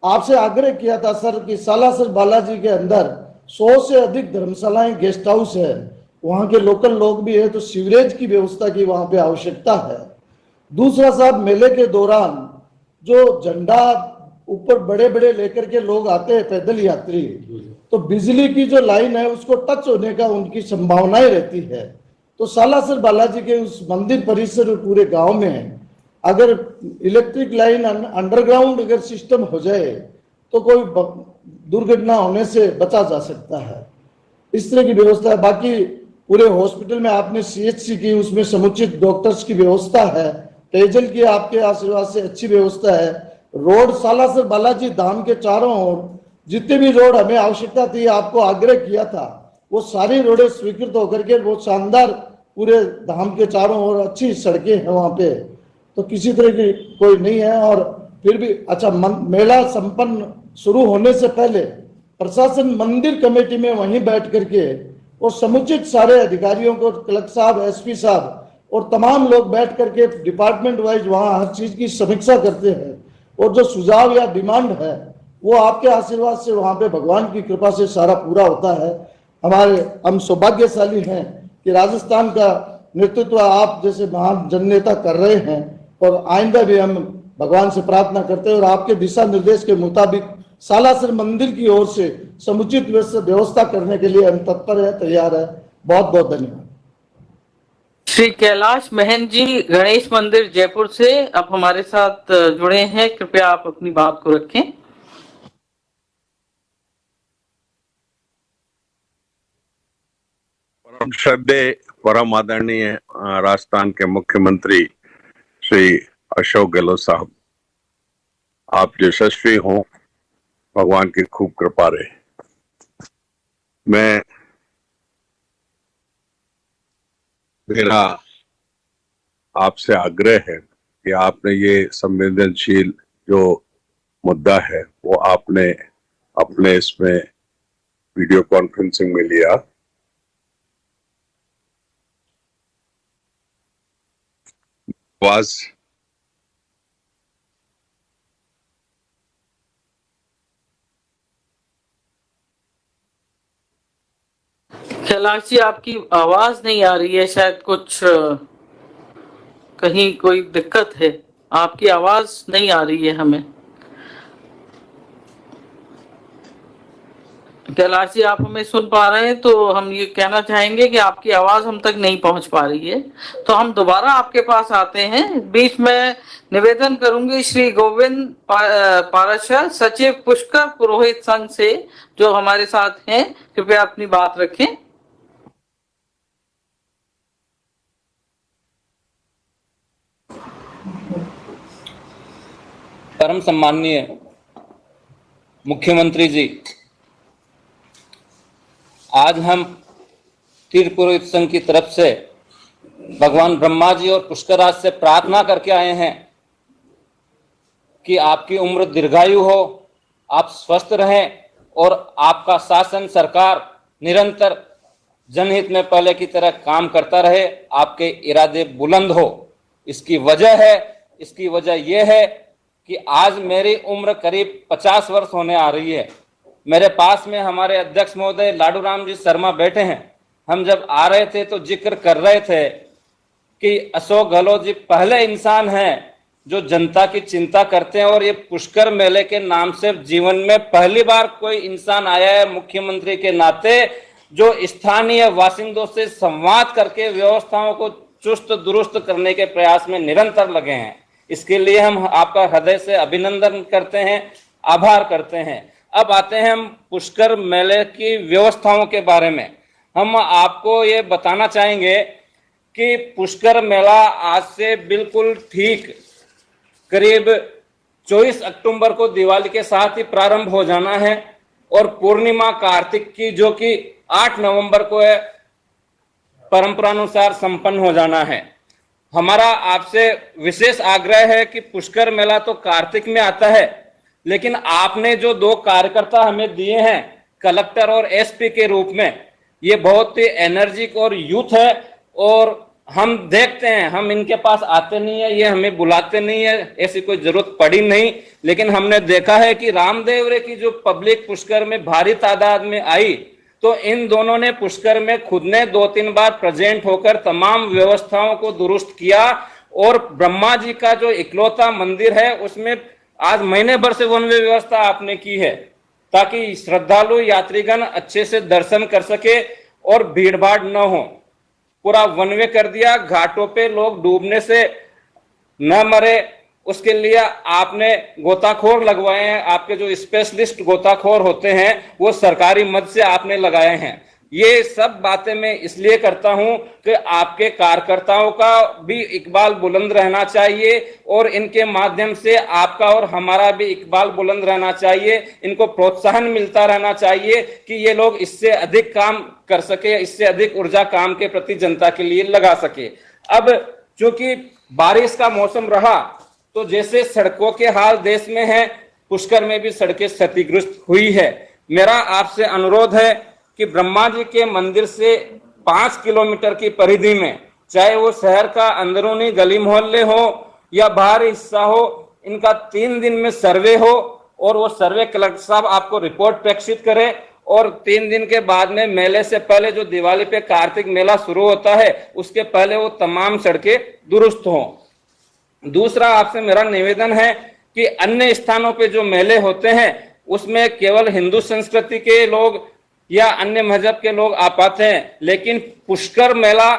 आपसे आग्रह किया था सर कि सालासर बालाजी के अंदर 100 से अधिक धर्मशालाएं, गेस्ट हाउस है, वहाँ के लोकल लोग भी है, तो सीवरेज की व्यवस्था की वहाँ पे आवश्यकता है। दूसरा साहब, मेले के दौरान जो झंडा ऊपर बड़े बड़े लेकर के लोग आते हैं, पैदल यात्री, तो बिजली की जो लाइन है उसको टच होने का उनकी संभावनाएं रहती है। तो सालासर बालाजी के उस मंदिर परिसर और पूरे गांव में अगर इलेक्ट्रिक लाइन अंडरग्राउंड अगर सिस्टम हो जाए तो कोई दुर्घटना होने से बचा जा सकता है। इस तरह की व्यवस्था है। बाकी पूरे हॉस्पिटल में आपने सीएचसी की, उसमें समुचित डॉक्टर्स की व्यवस्था है। पेयजल की आपके आशीर्वाद से अच्छी व्यवस्था है। रोड सालासर बालाजी धाम के चारों ओर जितने भी रोड हमें आवश्यकता थी, आपको आग्रह किया था, वो सारी रोडें स्वीकृत होकर के वो शानदार पूरे धाम के चारों ओर अच्छी सड़कें हैं वहां पे, तो किसी तरह की कोई नहीं है। और फिर भी अच्छा, मेला संपन्न शुरू होने से पहले प्रशासन मंदिर कमेटी में वहीं बैठ करके और समुचित सारे अधिकारियों को, कलेक्टर साहब, एसपी साहब और तमाम लोग बैठ करके डिपार्टमेंट वाइज वहां हर चीज की समीक्षा करते हैं। और जो सुझाव या डिमांड है वो आपके आशीर्वाद से वहां पे भगवान की कृपा से सारा पूरा होता है। हम सौभाग्यशाली हैं कि राजस्थान का नेतृत्व आप जैसे महान जननेता कर रहे हैं, और आइंदा भी हम भगवान से प्रार्थना करते हैं और आपके दिशा निर्देश के मुताबिक सालासर मंदिर की ओर से समुचित व्यवस्था करने के लिए हम तत्पर है, तैयार है। बहुत बहुत धन्यवाद। श्री कैलाश महन जी, गणेश मंदिर जयपुर से अब हमारे साथ जुड़े हैं। कृपया आप अपनी बात को रखें। परम श्रद्धेय, परम आदरणीय राजस्थान के मुख्यमंत्री श्री अशोक गहलोत साहब, आप यशस्वी हों, भगवान की खूब कृपा रहे। मेरा आपसे आग्रह है कि आपने ये संवेदनशील जो मुद्दा है वो आपने अपने इसमें वीडियो कॉन्फ्रेंसिंग में लिया। आवाज कैलाश जी, आपकी आवाज नहीं आ रही है, शायद कुछ कहीं कोई दिक्कत है। आपकी आवाज नहीं आ रही है हमें। कैलाश जी, आप हमें सुन पा रहे हैं तो हम ये कहना चाहेंगे कि आपकी आवाज हम तक नहीं पहुंच पा रही है, तो हम दोबारा आपके पास आते हैं। बीच में निवेदन करूंगी श्री गोविंद पाराशर, सचिव पुष्कर पुरोहित संघ से, जो हमारे साथ हैं, कृपया अपनी बात रखें। परम सम्माननीय मुख्यमंत्री जी, आज हम तीर्थ पुरोहित संघ की तरफ से भगवान ब्रह्मा जी और पुष्कराज से प्रार्थना करके आए हैं कि आपकी उम्र दीर्घायु हो, आप स्वस्थ रहें और आपका शासन, सरकार निरंतर जनहित में पहले की तरह काम करता रहे, आपके इरादे बुलंद हो। इसकी वजह यह है कि आज मेरी उम्र करीब 50 वर्ष होने आ रही है। मेरे पास में हमारे अध्यक्ष महोदय लाडू राम जी शर्मा बैठे हैं। हम जब आ रहे थे तो जिक्र कर रहे थे कि अशोक गहलोत जी पहले इंसान हैं जो जनता की चिंता करते हैं, और ये पुष्कर मेले के नाम से जीवन में पहली बार कोई इंसान आया है मुख्यमंत्री के नाते जो स्थानीय बासिंदों से संवाद करके व्यवस्थाओं को चुस्त दुरुस्त करने के प्रयास में निरंतर लगे हैं। इसके लिए हम आपका हृदय से अभिनंदन करते हैं, आभार करते हैं। अब आते हैं हम पुष्कर मेले की व्यवस्थाओं के बारे में। हम आपको ये बताना चाहेंगे कि पुष्कर मेला आज से बिल्कुल ठीक करीब 24 अक्टूबर को दिवाली के साथ ही प्रारंभ हो जाना है, और पूर्णिमा कार्तिक की जो कि 8 नवंबर को है, परंपरानुसार संपन्न हो जाना है। हमारा आपसे विशेष आग्रह है कि पुष्कर मेला तो कार्तिक में आता है, लेकिन आपने जो 2 कार्यकर्ता हमें दिए हैं कलेक्टर और एसपी के रूप में, ये बहुत ही एनर्जिक और यूथ है, और हम देखते हैं, हम इनके पास आते नहीं है, ये हमें बुलाते नहीं है, ऐसी कोई जरूरत पड़ी नहीं, लेकिन हमने देखा है कि रामदेवरे की जो पब्लिक पुष्कर में भारी तादाद में आई, तो इन दोनों ने पुष्कर में खुद ने 2-3 बार प्रेजेंट होकर तमाम व्यवस्थाओं को दुरुस्त किया, और ब्रह्मा जी का जो इकलौता मंदिर है उसमें आज महीने भर से वन वे व्यवस्था आपने की है ताकि श्रद्धालु यात्रीगण अच्छे से दर्शन कर सके और भीड़ भाड़ न हो। पूरा वन वे कर दिया, घाटों पे लोग डूबने से न मरे उसके लिए आपने गोताखोर लगवाए हैं। आपके जो स्पेशलिस्ट गोताखोर होते हैं वो सरकारी मद से आपने लगाए हैं। ये सब बातें मैं इसलिए करता हूं कि आपके कार्यकर्ताओं का भी इकबाल बुलंद रहना चाहिए और इनके माध्यम से आपका और हमारा भी इकबाल बुलंद रहना चाहिए। इनको प्रोत्साहन मिलता रहना चाहिए कि ये लोग इससे अधिक काम कर सके, इससे अधिक ऊर्जा काम के प्रति जनता के लिए लगा सके। अब चूंकि बारिश का मौसम रहा तो जैसे सड़कों के हाल देश में है, पुष्कर में भी सड़कें क्षतिग्रस्त हुई है। मेरा आपसे अनुरोध है कि ब्रह्मा जी के मंदिर से 5 किलोमीटर की परिधि में, चाहे वो शहर का अंदरूनी गली मोहल्ले हो या बाहरी हिस्सा हो, इनका 3 दिन में सर्वे हो और वो सर्वे कलेक्टर साहब आपको रिपोर्ट प्रेषित करे और 3 दिन के बाद में मेले से पहले, जो दिवाली पे कार्तिक मेला शुरू होता है उसके पहले वो तमाम सड़कें दुरुस्त हों। दूसरा आपसे मेरा निवेदन है कि अन्य स्थानों पे जो मेले होते हैं उसमें केवल हिंदू संस्कृति के लोग या अन्य मजहब के लोग आ पाते हैं, लेकिन पुष्कर मेला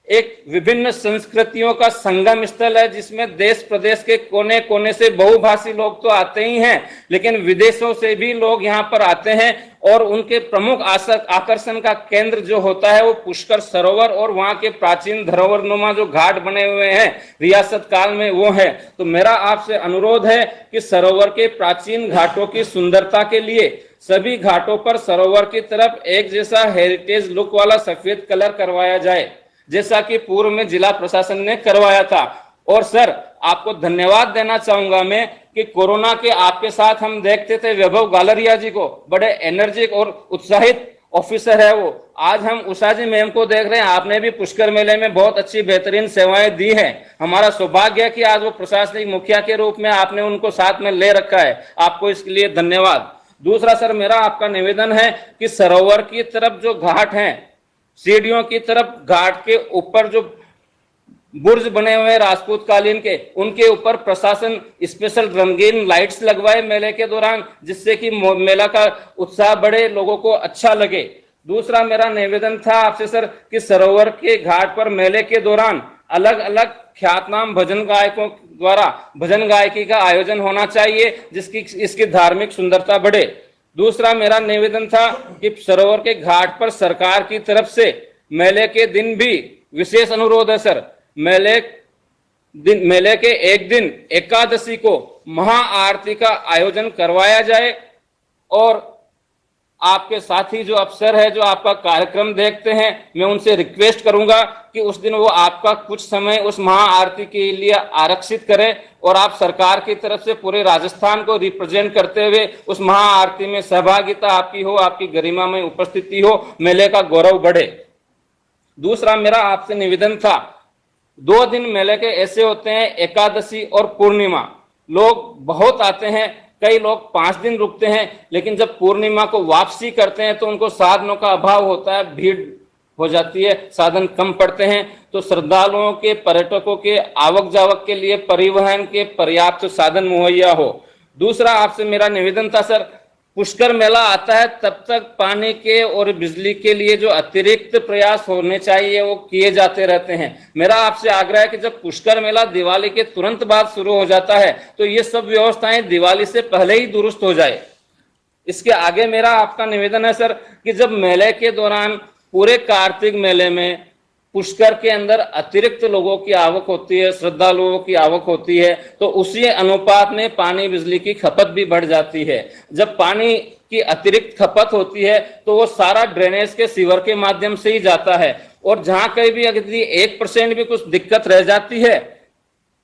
एक विभिन्न संस्कृतियों का संगम स्थल है जिसमें देश प्रदेश के कोने कोने से बहुभाषी लोग तो आते ही हैं, लेकिन विदेशों से भी लोग यहाँ पर आते हैं और उनके प्रमुख आकर्षण का केंद्र जो होता है वो पुष्कर सरोवर और वहाँ के प्राचीन धरोहरनुमा जो घाट बने हुए हैं रियासत काल में वो है। तो मेरा आपसे अनुरोध है कि सरोवर के प्राचीन घाटों की सुंदरता के लिए सभी घाटों पर सरोवर की तरफ एक जैसा हेरिटेज लुक वाला सफेद कलर करवाया जाए, जैसा कि पूर्व में जिला प्रशासन ने करवाया था। और सर आपको धन्यवाद देना चाहूंगा मैं कि कोरोना के आपके साथ हम देखते थे वैभव गालरिया जी को, बड़े एनर्जिक और उत्साहित ऑफिसर है वो। आज हम उषा जी मैम को देख रहे हैं, आपने भी पुष्कर मेले में बहुत अच्छी बेहतरीन सेवाएं दी हैं। हमारा सौभाग्य है कि आज वो प्रशासनिक मुखिया के रूप में आपने उनको साथ में ले रखा है, आपको इसके लिए धन्यवाद। दूसरा सर मेरा आपका निवेदन है कि सरोवर की तरफ जो घाट हैं, सीढ़ियों की तरफ घाट के ऊपर जो बुर्ज बने हुए हैं राजपूत कालीन के, उनके ऊपर प्रशासन स्पेशल रंगीन लाइट्स लगवाए मेले के दौरान, जिससे कि मेला का उत्साह बढ़े, लोगों को अच्छा लगे। दूसरा मेरा निवेदन था आपसे सर कि सरोवर के घाट पर मेले के दौरान अलग अलग ख्यातनाम भजन गायकों द्वारा भजन गायकी का आयोजन होना चाहिए, जिसकी इसकी धार्मिक सुंदरता बढ़े। दूसरा मेरा निवेदन था कि सरोवर के घाट पर सरकार की तरफ से मेले के दिन भी विशेष अनुरोध है सर, मेले के एक दिन एकादशी को महाआरती का आयोजन करवाया जाए और आपके साथी जो अफसर है जो आपका कार्यक्रम देखते हैं, मैं उनसे रिक्वेस्ट करूंगा कि उस दिन वो आपका कुछ समय उस महाआरती के लिए आरक्षित करें और आप सरकार की तरफ से पूरे राजस्थान को रिप्रेजेंट करते हुए उस महाआरती में सहभागिता आपकी हो, आपकी गरिमा में उपस्थिति हो, मेले का गौरव बढ़े। दूसरा मेरा आपसे निवेदन था, 2 दिन मेले के ऐसे होते हैं एकादशी और पूर्णिमा, लोग बहुत आते हैं, कई लोग 5 दिन रुकते हैं, लेकिन जब पूर्णिमा को वापसी करते हैं तो उनको साधनों का अभाव होता है, भीड़ हो जाती है, साधन कम पड़ते हैं। तो श्रद्धालुओं के, पर्यटकों के आवक जावक के लिए परिवहन के पर्याप्त साधन मुहैया हो। दूसरा आपसे मेरा निवेदन था सर, पुष्कर मेला आता है तब तक पानी के और बिजली के लिए जो अतिरिक्त प्रयास होने चाहिए वो किए जाते रहते हैं। मेरा आपसे आग्रह है कि जब पुष्कर मेला दिवाली के तुरंत बाद शुरू हो जाता है तो ये सब व्यवस्थाएं दिवाली से पहले ही दुरुस्त हो जाए। इसके आगे मेरा आपका निवेदन है सर कि जब मेले के दौरान पूरे कार्तिक मेले में पुष्कर के अंदर अतिरिक्त लोगों की आवक होती है, श्रद्धालुओं की आवक होती है, तो उसी अनुपात में पानी बिजली की खपत भी बढ़ जाती है। जब पानी की अतिरिक्त खपत होती है तो वो सारा ड्रेनेज के सीवर के माध्यम से ही जाता है और जहां कहीं भी अगर 1% भी कुछ दिक्कत रह जाती है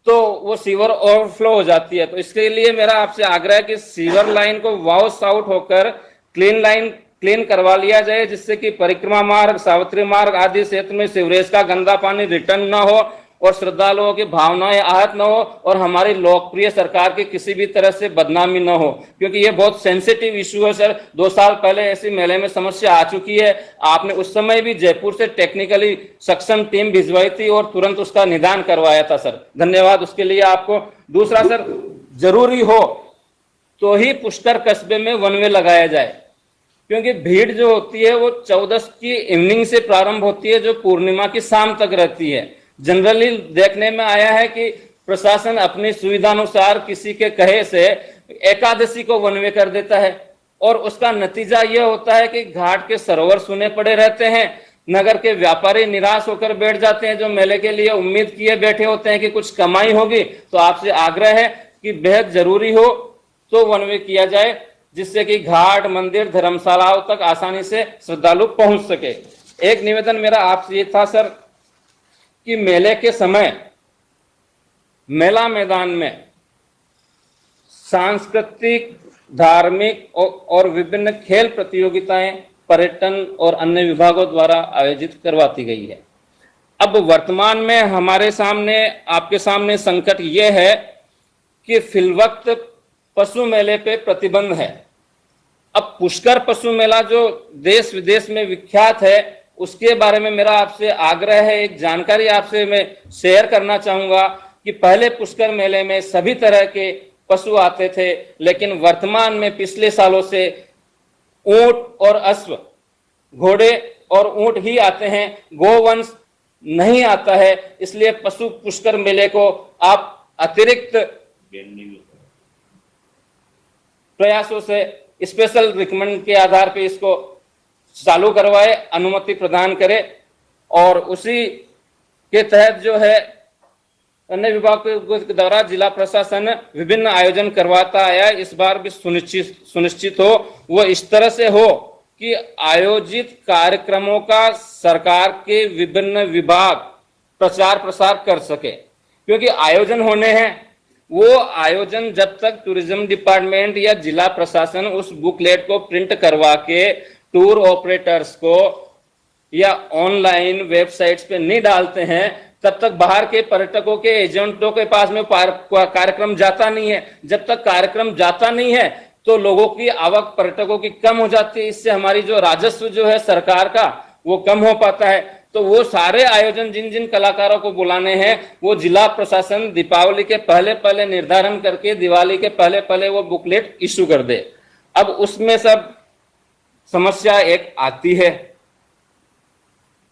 तो वो सीवर ओवरफ्लो हो जाती है। तो इसके लिए मेरा आपसे आग्रह है कि सीवर लाइन को वॉश आउट होकर क्लीन करवा लिया जाए, जिससे कि परिक्रमा मार्ग, सावित्री मार्ग आदि क्षेत्र में सीवरेज का गंदा पानी रिटर्न न हो और श्रद्धालुओं की भावनाएं आहत न हो और हमारी लोकप्रिय सरकार की किसी भी तरह से बदनामी न हो, क्योंकि ये बहुत सेंसिटिव इशू है सर। 2 साल पहले ऐसी मेले में समस्या आ चुकी है, आपने उस समय भी जयपुर से टेक्निकली सक्षम टीम भिजवाई थी और तुरंत उसका निदान करवाया था सर, धन्यवाद उसके लिए आपको। दूसरा सर, जरूरी हो तो ही पुष्कर कस्बे में वन वे लगाया जाए, क्योंकि भीड़ जो होती है वो 14 की इवनिंग से प्रारंभ होती है, जो पूर्णिमा की शाम तक रहती है। जनरली देखने में आया है कि प्रशासन अपनी सुविधानुसार किसी के कहे से एकादशी को वन वे कर देता है, और उसका नतीजा यह होता है कि घाट के सरोवर सूने पड़े रहते हैं, नगर के व्यापारी निराश होकर बैठ जाते हैं, जो मेले के लिए उम्मीद किए बैठे होते हैं कि कुछ कमाई होगी। तो आपसे आग्रह है कि बेहद जरूरी हो तो वन वे किया जाए, जिससे कि घाट, मंदिर, धर्मशालाओं तक आसानी से श्रद्धालु पहुंच सके। एक निवेदन मेरा आपसे ये था सर कि मेले के समय मेला मैदान में सांस्कृतिक, धार्मिक और विभिन्न खेल प्रतियोगिताएं पर्यटन और अन्य विभागों द्वारा आयोजित करवाती गई है। अब वर्तमान में हमारे सामने, आपके सामने संकट ये है कि फिलवक्त पशु मेले पे प्रतिबंध है। अब पुष्कर पशु मेला जो देश विदेश में विख्यात है, उसके बारे में मेरा आपसे आग्रह है, एक जानकारी आपसे मैं शेयर करना चाहूंगा कि पहले पुष्कर मेले में सभी तरह के पशु आते थे, लेकिन वर्तमान में पिछले सालों से ऊंट और अश्व, घोड़े और ऊंट ही आते हैं, गोवंश नहीं आता है। इसलिए पशु पुष्कर मेले को आप अतिरिक्त प्रयासों से स्पेशल रिकमेंड के आधार पे इसको चालू करवाए, अनुमति प्रदान करे, और उसी के तहत जो है अन्य विभाग के द्वारा जिला प्रशासन विभिन्न आयोजन करवाता आया। इस बार भी सुनिश्चित हो वो इस तरह से हो कि आयोजित कार्यक्रमों का सरकार के विभिन्न विभाग प्रचार प्रसार कर सके, क्योंकि आयोजन होने हैं। वो आयोजन जब तक टूरिज्म डिपार्टमेंट या जिला प्रशासन उस बुकलेट को प्रिंट करवा के टूर ऑपरेटर्स को या ऑनलाइन वेबसाइट्स पे नहीं डालते हैं, तब तक बाहर के पर्यटकों के एजेंटों के पास में कार्यक्रम जाता नहीं है। जब तक कार्यक्रम जाता नहीं है तो लोगों की आवक पर्यटकों की कम हो जाती है। इससे हमारी जो राजस्व जो है सरकार का वो कम हो पाता है। तो वो सारे आयोजन जिन जिन कलाकारों को बुलाने हैं वो जिला प्रशासन दीपावली के पहले पहले निर्धारण करके दिवाली के पहले पहले वो बुकलेट इशू कर दे। अब उसमें सब समस्या एक आती है,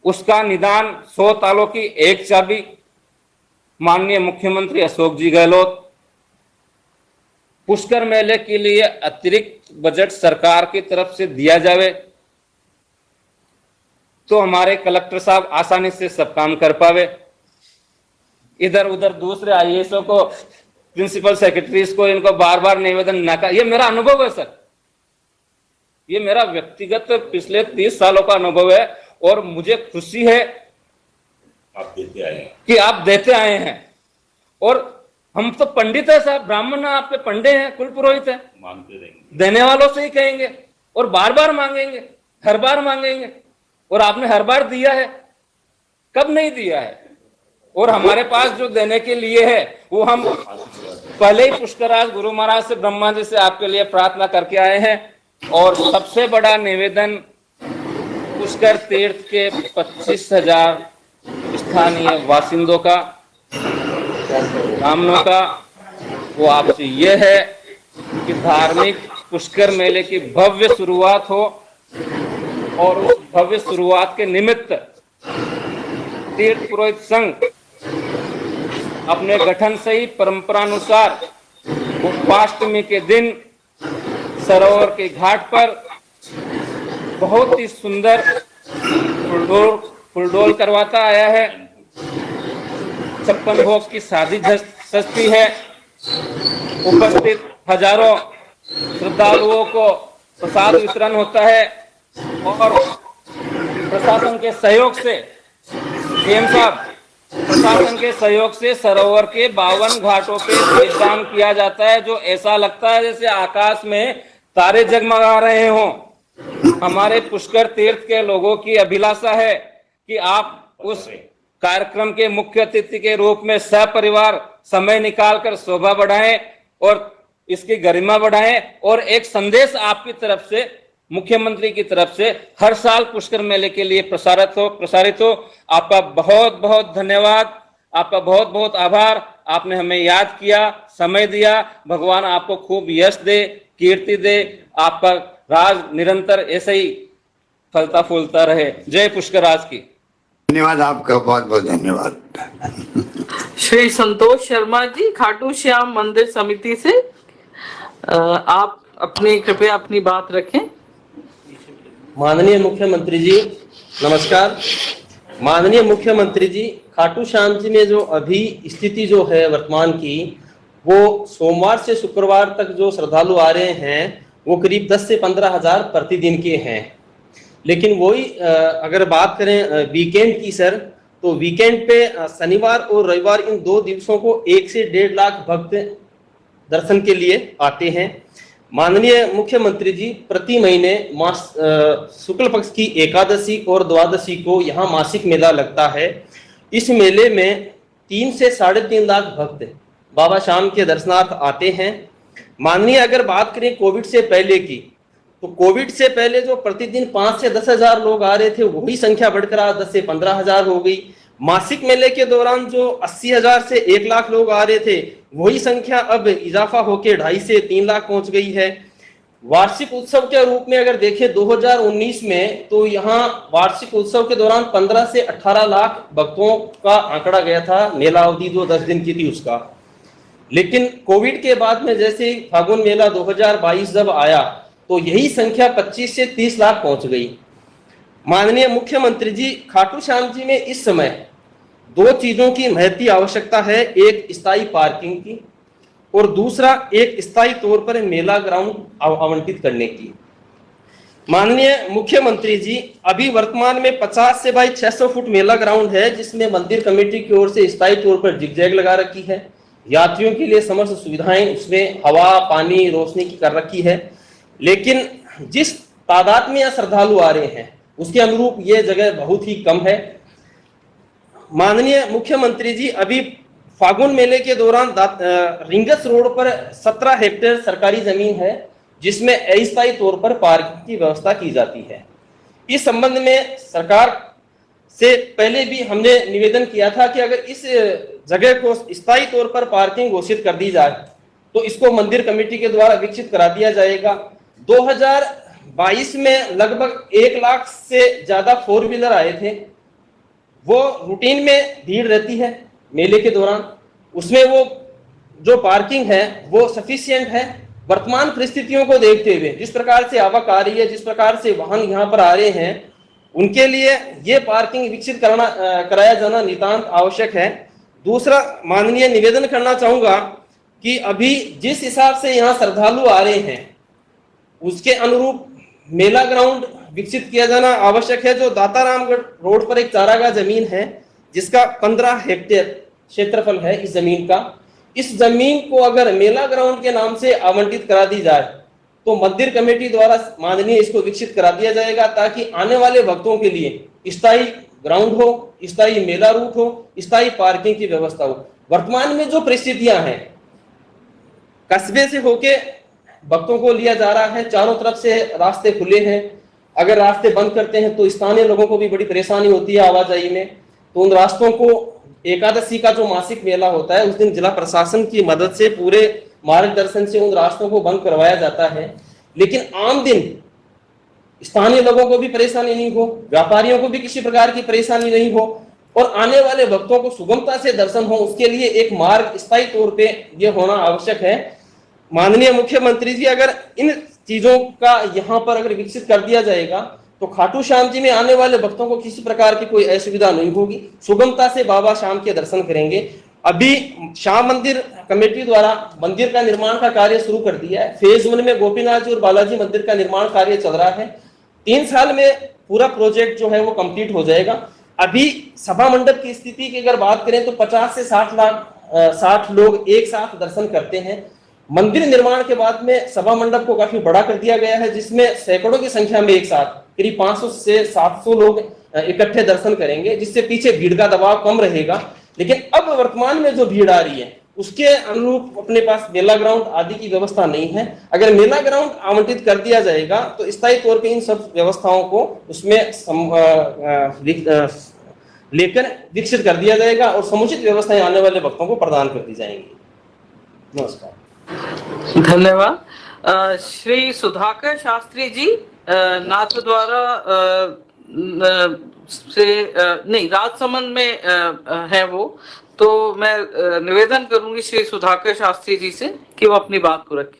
उसका निदान 100 तालों की एक चाबी माननीय मुख्यमंत्री अशोक जी गहलोत, पुष्कर मेले के लिए अतिरिक्त बजट सरकार की तरफ से दिया जावे तो हमारे कलेक्टर साहब आसानी से सब काम कर पावे। इधर उधर दूसरे आईएएसओ को, प्रिंसिपल सेक्रेटरीज को इनको बार बार निवेदन न कर, ये मेरा अनुभव है सर, ये मेरा व्यक्तिगत पिछले 30 सालों का अनुभव है। और मुझे खुशी है आप देते आए हैं कि आप देते आए हैं। और हम तो पंडित है साहब, ब्राह्मण आप पे पंडे हैं, कुल पुरोहित है, मांगते रहेंगे, देने वालों से ही कहेंगे और बार बार मांगेंगे, हर बार मांगेंगे। और आपने हर बार दिया है, कब नहीं दिया है? और हमारे पास जो देने के लिए है वो हम पहले ही पुष्कराज गुरु महाराज से, ब्रह्मा जी से आपके लिए प्रार्थना करके आए हैं। और सबसे बड़ा निवेदन पुष्कर तीर्थ के 25,000 स्थानीय बासिंदों का, ब्राह्मणों का, वो आपसे ये है कि धार्मिक पुष्कर मेले की भव्य शुरुआत हो और उस भव्य शुरुआत के निमित्त तीर्थ पुरोहित संघ अपने गठन से ही परंपरानुसार गोपाष्टमी के दिन सरोवर के घाट पर बहुत ही सुंदर फुलडोल करवाता आया है। 56 भोग की शादी सस्ती है। उपस्थित हजारों श्रद्धालुओं को प्रसाद वितरण होता है और प्रशासन के सहयोग से, सीएम साहब, प्रशासन के सहयोग से सरोवर के 52 घाटों पे स्नान किया जाता है, जो ऐसा लगता है जैसे आकाश में तारे जगमगा रहे हों। हमारे पुष्कर तीर्थ के लोगों की अभिलाषा है कि आप उस कार्यक्रम के मुख्य अतिथि के रूप में सपरिवार समय निकालकर शोभा बढ़ाएं और इसकी गरिमा बढ़ाएं। और एक संदेश आपकी तरफ से, मुख्यमंत्री की तरफ से हर साल पुष्कर मेले के लिए प्रसारित हो। आपका बहुत बहुत धन्यवाद, आपका बहुत बहुत आभार। आपने हमें याद किया, समय दिया। भगवान आपको खूब यश दे, कीर्ति दे, आपका राज निरंतर ऐसे ही फलता फूलता रहे। जय पुष्कराज की। धन्यवाद, आपका बहुत बहुत धन्यवाद। श्री संतोष शर्मा जी, खाटू श्याम मंदिर समिति से, आप कृपया अपनी बात रखें। माननीय मुख्यमंत्री जी नमस्कार। माननीय मुख्यमंत्री जी, खाटू श्याम जी में जो अभी स्थिति जो है वर्तमान की, वो सोमवार से शुक्रवार तक जो श्रद्धालु आ रहे हैं वो करीब 10 से 15 हजार प्रतिदिन के हैं। लेकिन वही अगर बात करें वीकेंड की सर, तो वीकेंड पे शनिवार और रविवार इन 2 दिवसों को 1 से 1.5 लाख भक्त दर्शन के लिए आते हैं। माननीय मुख्यमंत्री जी, प्रति महीने शुक्ल पक्ष की एकादशी और द्वादशी को यहाँ मासिक मेला लगता है। इस मेले में 3 से 3.5 लाख भक्त बाबा श्याम के दर्शनार्थ आते हैं। माननीय अगर बात करें कोविड से पहले की, तो कोविड से पहले जो प्रतिदिन 5 से 10 हजार लोग आ रहे थे, वही संख्या बढ़कर आज 10 से 15 हजार हो गई। मासिक मेले के दौरान जो 80 हजार से 1 लाख लोग आ रहे थे, वही संख्या अब इजाफा होकर 2.5 से 3 लाख पहुंच गई है। वार्षिक उत्सव के रूप में अगर देखें 2019 में, तो यहाँ वार्षिक उत्सव के दौरान 15 से 18 लाख भक्तों का आंकड़ा गया था, मेला अवधि जो 10 दिन की थी उसका। लेकिन कोविड के बाद में जैसे फागुन मेला 2022 जब आया, तो यही संख्या 25 से 30 लाख पहुंच गई। माननीय मुख्यमंत्री जी, खाटू श्याम जी में इस समय 2 चीजों की महती आवश्यकता है, एक स्थायी पार्किंग की और दूसरा एक स्थायी तौर पर मेला ग्राउंड आवंटित करने की। माननीय मुख्यमंत्री जी, अभी वर्तमान में 50 से बाई 600 फुट मेला ग्राउंड है, जिसमें मंदिर कमेटी की ओर से स्थायी तौर पर जिगजैग लगा रखी है। यात्रियों के लिए समस्त सुविधाएं उसमें हवा, पानी, रोशनी की कर रखी है। लेकिन जिस तादाद में यहाँ श्रद्धालु आ रहे हैं, उसके अनुरूप ये जगह बहुत ही कम है। माननीय मुख्यमंत्री जी, अभी फागुन मेले के दौरान रिंगस रोड पर 17 हेक्टेयर सरकारी जमीन है, जिसमें अस्थायी तौर पर पार्किंग की व्यवस्था की जाती है। इस संबंध में सरकार से पहले भी हमने निवेदन किया था कि अगर इस जगह को स्थायी तौर पर पार्किंग घोषित कर दी जाए, तो इसको मंदिर कमेटी के द्वारा विकसित करा दिया जाएगा। 2022 में लगभग 1 लाख से ज्यादा 4 व्हीलर आए थे। वो रूटीन में भीड़ रहती है मेले के दौरान, उसमें वो जो पार्किंग है वो सफिशिएंट है। वर्तमान परिस्थितियों को देखते हुए जिस प्रकार से आवक आ रही है, जिस प्रकार से वाहन यहाँ पर आ रहे हैं, उनके लिए ये पार्किंग विकसित कराया जाना नितांत आवश्यक है। दूसरा माननीय निवेदन करना चाहूंगा कि अभी जिस हिसाब से यहाँ श्रद्धालु आ रहे हैं, उसके अनुरूप मेला ग्राउंड विकसित किया जाना आवश्यक है। जो दातारामगढ़ रोड पर एक चारागाह जमीन है, जिसका 15 हेक्टेयर क्षेत्रफल है इस जमीन का, इस जमीन को अगर मेला ग्राउंड के नाम से आवंटित करा दी जाए, तो मंदिर कमेटी द्वारा माननीय इसको विकसित करा दिया जाएगा, ताकि आने वाले भक्तों के लिए स्थायी ग्राउंड हो, स्थायी मेला रूट हो, स्थायी पार्किंग की व्यवस्था हो। वर्तमान में जो परिस्थितियां हैं, कस्बे से होके भक्तों को लिया जा रहा है, चारों तरफ से रास्ते खुले हैं। अगर रास्ते बंद करते हैं तो स्थानीय लोगों को भी बड़ी परेशानी होती है आवाजाही में। तो उन रास्तों को एकादशी का जो मासिक मेला होता है, उस दिन जिला प्रशासन की मदद से पूरे मार्गदर्शन से उन रास्तों को बंद करवाया जाता है। लेकिन आम दिन स्थानीय लोगों को भी परेशानी नहीं हो, व्यापारियों को भी किसी प्रकार की परेशानी नहीं हो, और आने वाले भक्तों को सुगमता से दर्शन हो, उसके लिए एक मार्ग स्थायी तौर पे ये होना आवश्यक है। माननीय मुख्यमंत्री जी, अगर इन चीजों का यहाँ पर अगर विकसित कर दिया जाएगा, तो खाटू श्याम जी में आने वाले भक्तों को किसी प्रकार की कोई असुविधा नहीं होगी, सुगमता से बाबा श्याम के दर्शन करेंगे। अभी श्याम मंदिर कमेटी द्वारा मंदिर का निर्माण का कार्य शुरू कर दिया है। फेज 1 में गोपीनाथ जी और बालाजी मंदिर का निर्माण कार्य चल रहा है। 3 साल में पूरा प्रोजेक्ट जो है वो कंप्लीट हो जाएगा। अभी सभा मंडप की स्थिति की अगर बात करें तो 50 से 60 लोग एक साथ दर्शन करते हैं। मंदिर निर्माण के बाद में सभा मंडप को काफी बड़ा कर दिया गया है, जिसमें सैकड़ों की संख्या में एक साथ करीब 500 से 700 लोग इकट्ठे दर्शन करेंगे, जिससे पीछे भीड़ का दबाव कम रहेगा। लेकिन अब वर्तमान में जो भीड़ आ रही है, उसके अनुरूप अपने पास मेला ग्राउंड आदि की व्यवस्था नहीं है। अगर मेला ग्राउंड आवंटित कर दिया जाएगा, तो स्थायी तौर पे इन सब व्यवस्थाओं को उसमें लेकर विकसित कर दिया जाएगा और समुचित व्यवस्थाएं आने वाले भक्तों को प्रदान कर दी जाएंगी। नमस्कार। धन्यवाद। श्री सुधाकर शास्त्री जी नाथद्वारा से नहीं, राजसमंद में है वो, तो मैं निवेदन करूंगी श्री सुधाकर शास्त्री जी से कि वो अपनी बात को रखें।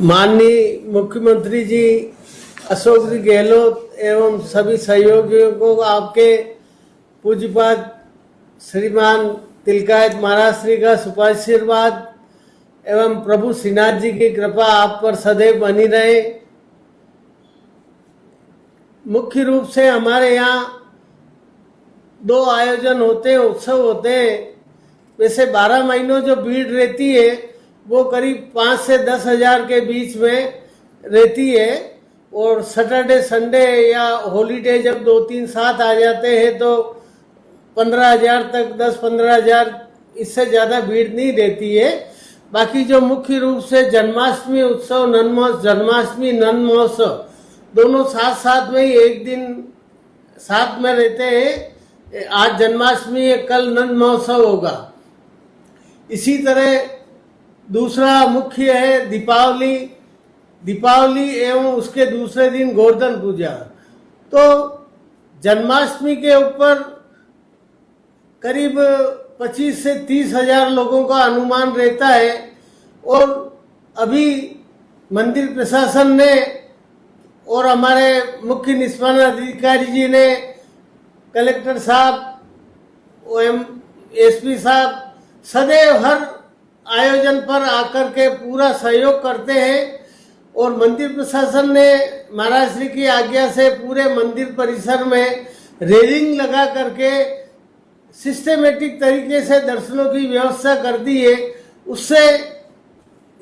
माननीय मुख्यमंत्री जी अशोक जी गहलोत एवं सभी सहयोगियों को आपके पूज्यपाद श्रीमान तिलकायत महाराज श्री का सुपाशीर्वाद एवं प्रभु श्रीनाथ जी की कृपा आप पर सदैव बनी रहे। मुख्य रूप से हमारे यहाँ 2 आयोजन होते हैं, उत्सव होते हैं। वैसे 12 महीनों जो भीड़ रहती है वो करीब 5 से 10 हजार के बीच में रहती है, और सैटरडे संडे या हॉलीडे जब 2-3 साथ आ जाते हैं तो 15,000 तक, 10-15 हजार, इससे ज़्यादा भीड़ नहीं रहती है। बाकी जो मुख्य रूप से जन्माष्टमी उत्सव, जन्माष्टमी नंद महोत्सव दोनों साथ साथ में ही एक दिन साथ में रहते हैं। आज जन्माष्टमी है, कल नंद महोत्सव होगा। इसी तरह दूसरा मुख्य है दीपावली एवं उसके दूसरे दिन गोवर्धन पूजा। तो जन्माष्टमी के ऊपर करीब 25 से 30 हजार लोगों का अनुमान रहता है, और अभी मंदिर प्रशासन ने और हमारे मुख्य निष्पादन अधिकारी जी ने, कलेक्टर साहब एवं एसपी साहब सदैव हर आयोजन पर आकर के पूरा सहयोग करते हैं, और मंदिर प्रशासन ने महाराज श्री की आज्ञा से पूरे मंदिर परिसर में रेलिंग लगा करके सिस्टमेटिक तरीके से दर्शनों की व्यवस्था कर दी है। उससे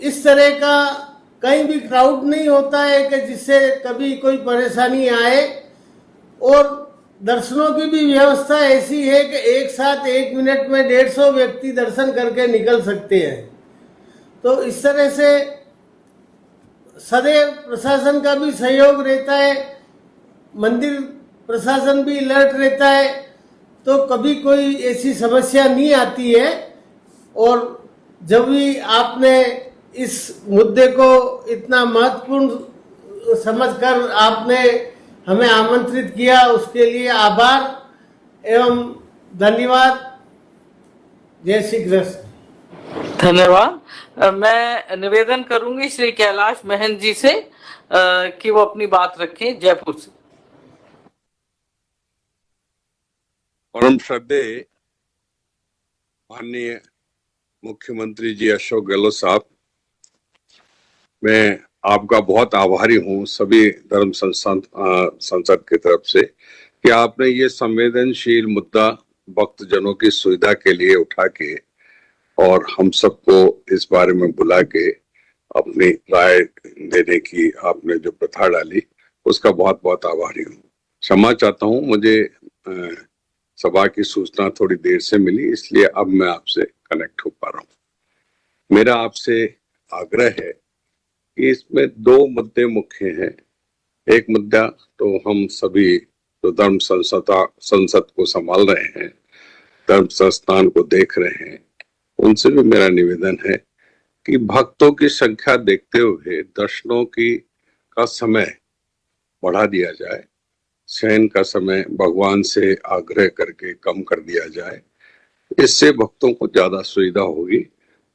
इस तरह का कहीं भी क्राउड नहीं होता है कि जिससे कभी कोई परेशानी आए, और दर्शनों की भी व्यवस्था ऐसी है कि एक साथ 1 मिनट में 150 व्यक्ति दर्शन करके निकल सकते हैं। तो इस तरह से सदैव प्रशासन का भी सहयोग रहता है, मंदिर प्रशासन भी अलर्ट रहता है, तो कभी कोई ऐसी समस्या नहीं आती है। और जब भी आपने इस मुद्दे को इतना महत्वपूर्ण समझकर आपने हमें आमंत्रित किया, उसके लिए आभार एवं धन्यवाद। जय श्री कृष्ण। धन्यवाद। मैं निवेदन करूंगी श्री कैलाश महंत जी से कि वो अपनी बात रखें जयपुर से। परम श्रद्धेय माननीय मुख्यमंत्री जी अशोक गहलोत साहब, मैं आपका बहुत आभारी हूं सभी धर्म संसद की तरफ से कि आपने ये संवेदनशील मुद्दा भक्तजनों की सुविधा के लिए उठा के और हम सबको इस बारे में बुला के अपनी राय देने की आपने जो प्रथा डाली, उसका बहुत बहुत आभारी हूँ। क्षमा चाहता हूँ, मुझे सभा की सूचना थोड़ी देर से मिली, इसलिए अब मैं आपसे कनेक्ट हो पा रहा हूँ। मेरा आपसे आग्रह है कि इसमें 2 मुद्दे मुख्य हैं। एक मुद्दा तो हम सभी जो धर्म संसद को संभाल रहे हैं, धर्म संस्थान को देख रहे हैं, उनसे भी मेरा निवेदन है कि भक्तों की संख्या देखते हुए दर्शनों का समय बढ़ा दिया जाए, शयन का समय भगवान से आग्रह करके कम कर दिया जाए। इससे भक्तों को ज्यादा सुविधा होगी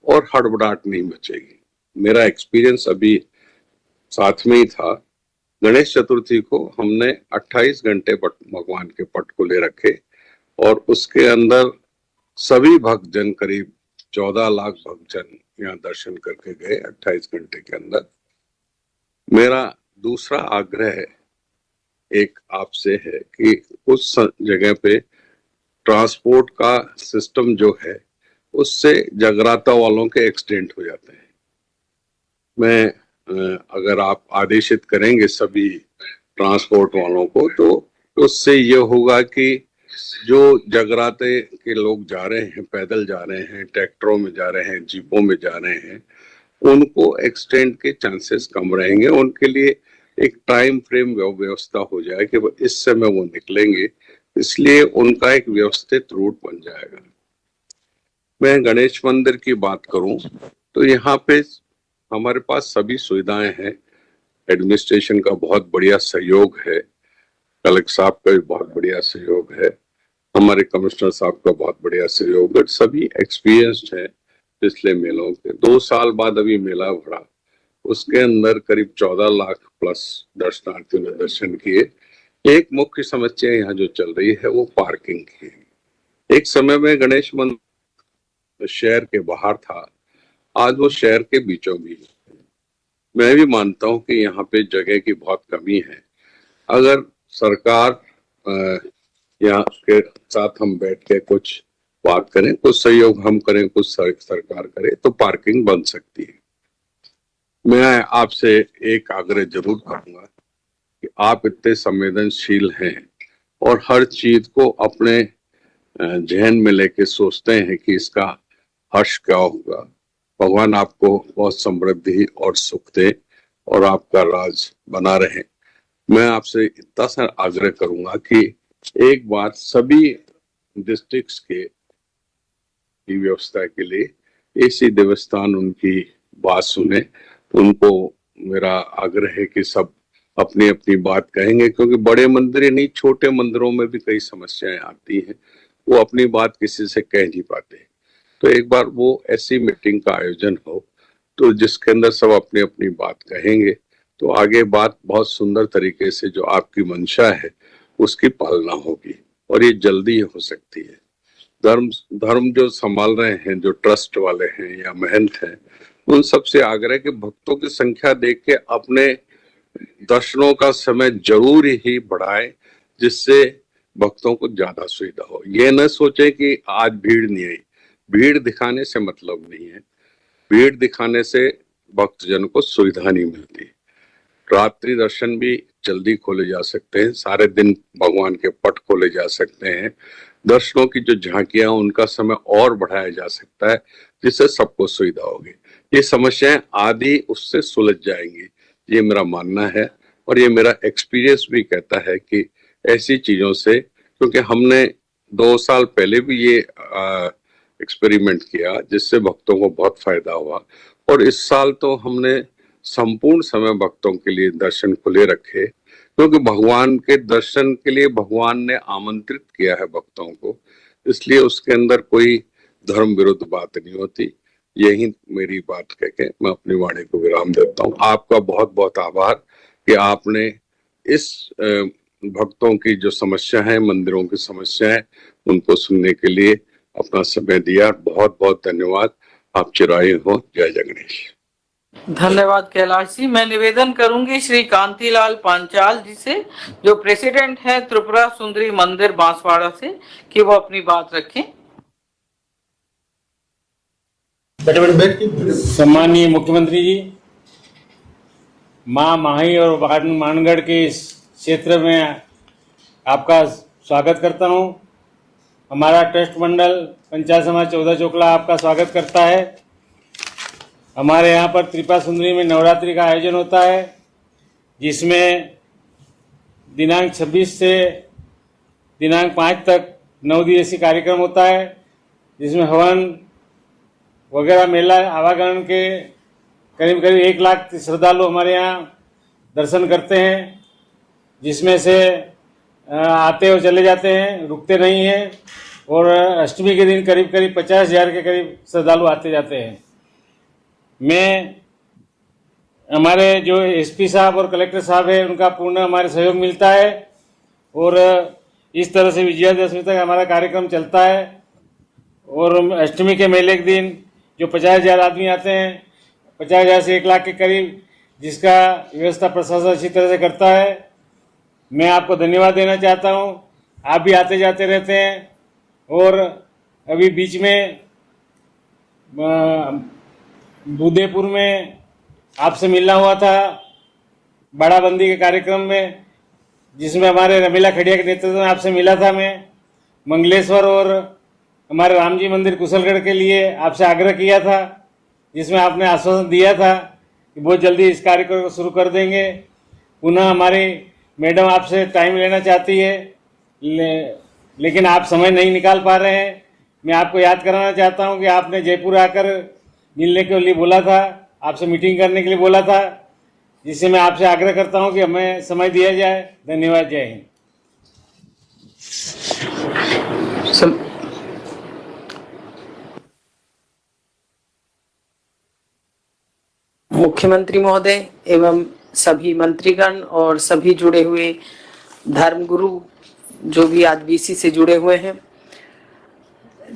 और हड़बड़ाहट नहीं मचेगी। मेरा एक्सपीरियंस अभी साथ में ही था। गणेश चतुर्थी को हमने 28 घंटे भगवान के पट को ले रखे और उसके अंदर सभी भक्तजन, करीब 14 लाख भक्तजन यहाँ दर्शन करके गए 28 घंटे के अंदर। मेरा दूसरा आग्रह एक आपसे है कि उस जगह पे ट्रांसपोर्ट का सिस्टम जो है उससे जगराता वालों के एक्सीडेंट हो जाते हैं। मैं अगर आप आदेशित करेंगे सभी ट्रांसपोर्ट वालों को, तो उससे ये होगा कि जो जगराते के लोग जा रहे हैं, पैदल जा रहे हैं, ट्रैक्टरों में जा रहे हैं, जीपों में जा रहे हैं, उनको एक्सीडेंट के चांसेस कम रहेंगे। उनके लिए एक टाइम फ्रेम व्यवस्था हो जाए कि इस समय वो निकलेंगे, इसलिए उनका एक व्यवस्थित रूट बन जाएगा। मैं गणेश मंदिर की बात करूं तो यहाँ पे हमारे पास सभी सुविधाएं हैं। एडमिनिस्ट्रेशन का बहुत बढ़िया सहयोग है, कलेक्टर साहब का भी बहुत बढ़िया सहयोग है, हमारे कमिश्नर साहब का बहुत बढ़िया सहयोग है। सभी एक्सपीरियंस्ड है। पिछले मेलों के 2 साल बाद अभी मेला भरा, उसके अंदर करीब 14 लाख प्लस दर्शनार्थियों ने दर्शन किए। एक मुख्य समस्या यहाँ जो चल रही है वो पार्किंग की है। एक समय में गणेश मंदिर शहर के बाहर था, आज वो शहर के बीचों बीच। मैं भी मानता हूँ कि यहाँ पे जगह की बहुत कमी है। अगर सरकार यहाँ के साथ हम बैठ के कुछ बात करें, कुछ सहयोग हम करें, कुछ सरकार करे, तो पार्किंग बन सकती है। मैं आपसे एक आग्रह जरूर करूंगा कि आप इतने संवेदनशील हैं और हर चीज को अपने जहन में लेके सोचते हैं कि इसका हर्ष क्या होगा। भगवान आपको बहुत समृद्धि और सुख दे और आपका राज बना रहे। मैं आपसे इतना सा आग्रह करूंगा कि एक बार सभी डिस्ट्रिक्ट्स के की व्यवस्था के लिए एसी देवस्थान उनकी बात सुने। उनको मेरा आग्रह है कि सब अपनी अपनी बात कहेंगे, क्योंकि बड़े मंदिर ही नहीं, छोटे मंदिरों में भी कई समस्याएं आती हैं, वो अपनी बात किसी से कह नहीं पाते। तो एक बार वो ऐसी मीटिंग का आयोजन हो तो जिसके अंदर सब अपनी अपनी बात कहेंगे, तो आगे बात बहुत सुंदर तरीके से जो आपकी मंशा है उसकी पालना होगी और ये जल्दी हो सकती है। धर्म जो संभाल रहे हैं, जो ट्रस्ट वाले हैं या महंत हैं, उन सबसे आग्रह कि भक्तों की संख्या देख के अपने दर्शनों का समय जरूर ही बढ़ाएं, जिससे भक्तों को ज्यादा सुविधा हो। ये न सोचे कि आज भीड़ नहीं आई। भीड़ दिखाने से मतलब नहीं है, भीड़ दिखाने से भक्तजन को सुविधा नहीं मिलती। रात्रि दर्शन भी जल्दी खोले जा सकते हैं, सारे दिन भगवान के पट खोले जा सकते हैं। दर्शनों की जो झांकियां उनका समय और बढ़ाया जा सकता है, जिससे सबको सुविधा होगी। ये समस्याएं आदि उससे सुलझ जाएंगी, ये मेरा मानना है। और ये मेरा एक्सपीरियंस भी कहता है कि ऐसी चीजों से, क्योंकि हमने 2 साल पहले भी ये एक्सपेरिमेंट किया जिससे भक्तों को बहुत फायदा हुआ, और इस साल तो हमने संपूर्ण समय भक्तों के लिए दर्शन खुले रखे, क्योंकि भगवान के दर्शन के लिए भगवान ने आमंत्रित किया है भक्तों को, इसलिए उसके अंदर कोई धर्म विरुद्ध बात नहीं होती। यही मेरी बात कह के मैं अपनी वाणी को विराम देता हूँ। आपका बहुत बहुत आभार कि आपने इस भक्तों की जो समस्या है, मंदिरों की समस्या है, उनको सुनने के लिए अपना समय दिया। बहुत बहुत धन्यवाद। आप चिरायु हो। जय जगदीश। धन्यवाद कैलाश जी। मैं निवेदन करूंगी श्री कांतिलाल पांचाल जी से, जो प्रेसिडेंट है त्रिपुरा सुंदरी मंदिर बांसवाड़ा से, कि वो अपनी बात रखें। सम्मानीय मुख्यमंत्री जी, माँ माही और मानगढ़ के इस क्षेत्र में आपका स्वागत करता हूँ। हमारा ट्रस्ट मंडल पंचायत समाज 14 चोकला आपका स्वागत करता है। हमारे यहाँ पर त्रिपुरा सुंदरी में नवरात्रि का आयोजन होता है, जिसमें दिनांक 26 से दिनांक 5 तक 9 दिवसीय कार्यक्रम होता है, जिसमें हवन वगैरह मेला आवागमन के करीब 1 लाख श्रद्धालु हमारे यहाँ दर्शन करते हैं, जिसमें से आते और चले जाते हैं, रुकते नहीं हैं। और अष्टमी के दिन करीब 50,000 के करीब श्रद्धालु आते जाते हैं। मैं हमारे जो एसपी साहब और कलेक्टर साहब है, उनका पूर्ण हमारे सहयोग मिलता है और इस तरह से विजयादशमी तक हमारा कार्यक्रम चलता है। और अष्टमी के मेले के दिन जो 50,000 आदमी आते हैं, 50,000 से 1 लाख के करीब, जिसका व्यवस्था प्रशासन अच्छी तरह से करता है। मैं आपको धन्यवाद देना चाहता हूं। आप भी आते जाते रहते हैं। और अभी बीच में उदयपुर में आपसे मिलना हुआ था बाड़ाबंदी के कार्यक्रम में, जिसमें हमारे रमीला खड़िया के नेतृत्व में आपसे मिला था। मैं मंगलेश्वर और हमारे राम जी मंदिर कुशलगढ़ के लिए आपसे आग्रह किया था, जिसमें आपने आश्वासन दिया था कि बहुत जल्दी इस कार्यक्रम को शुरू कर देंगे। पुनः हमारे मैडम आपसे टाइम लेना चाहती है, लेकिन आप समय नहीं निकाल पा रहे हैं। मैं आपको याद कराना चाहता हूं कि आपने जयपुर आकर मिलने के लिए बोला था, आपसे मीटिंग करने के लिए बोला था, जिससे मैं आपसे आग्रह करता हूं कि हमें समय दिया जाए। धन्यवाद। जय हिंद। मुख्यमंत्री महोदय एवं सभी मंत्रीगण और सभी जुड़े हुए धर्मगुरु जो भी आज बीसी से जुड़े हुए हैं,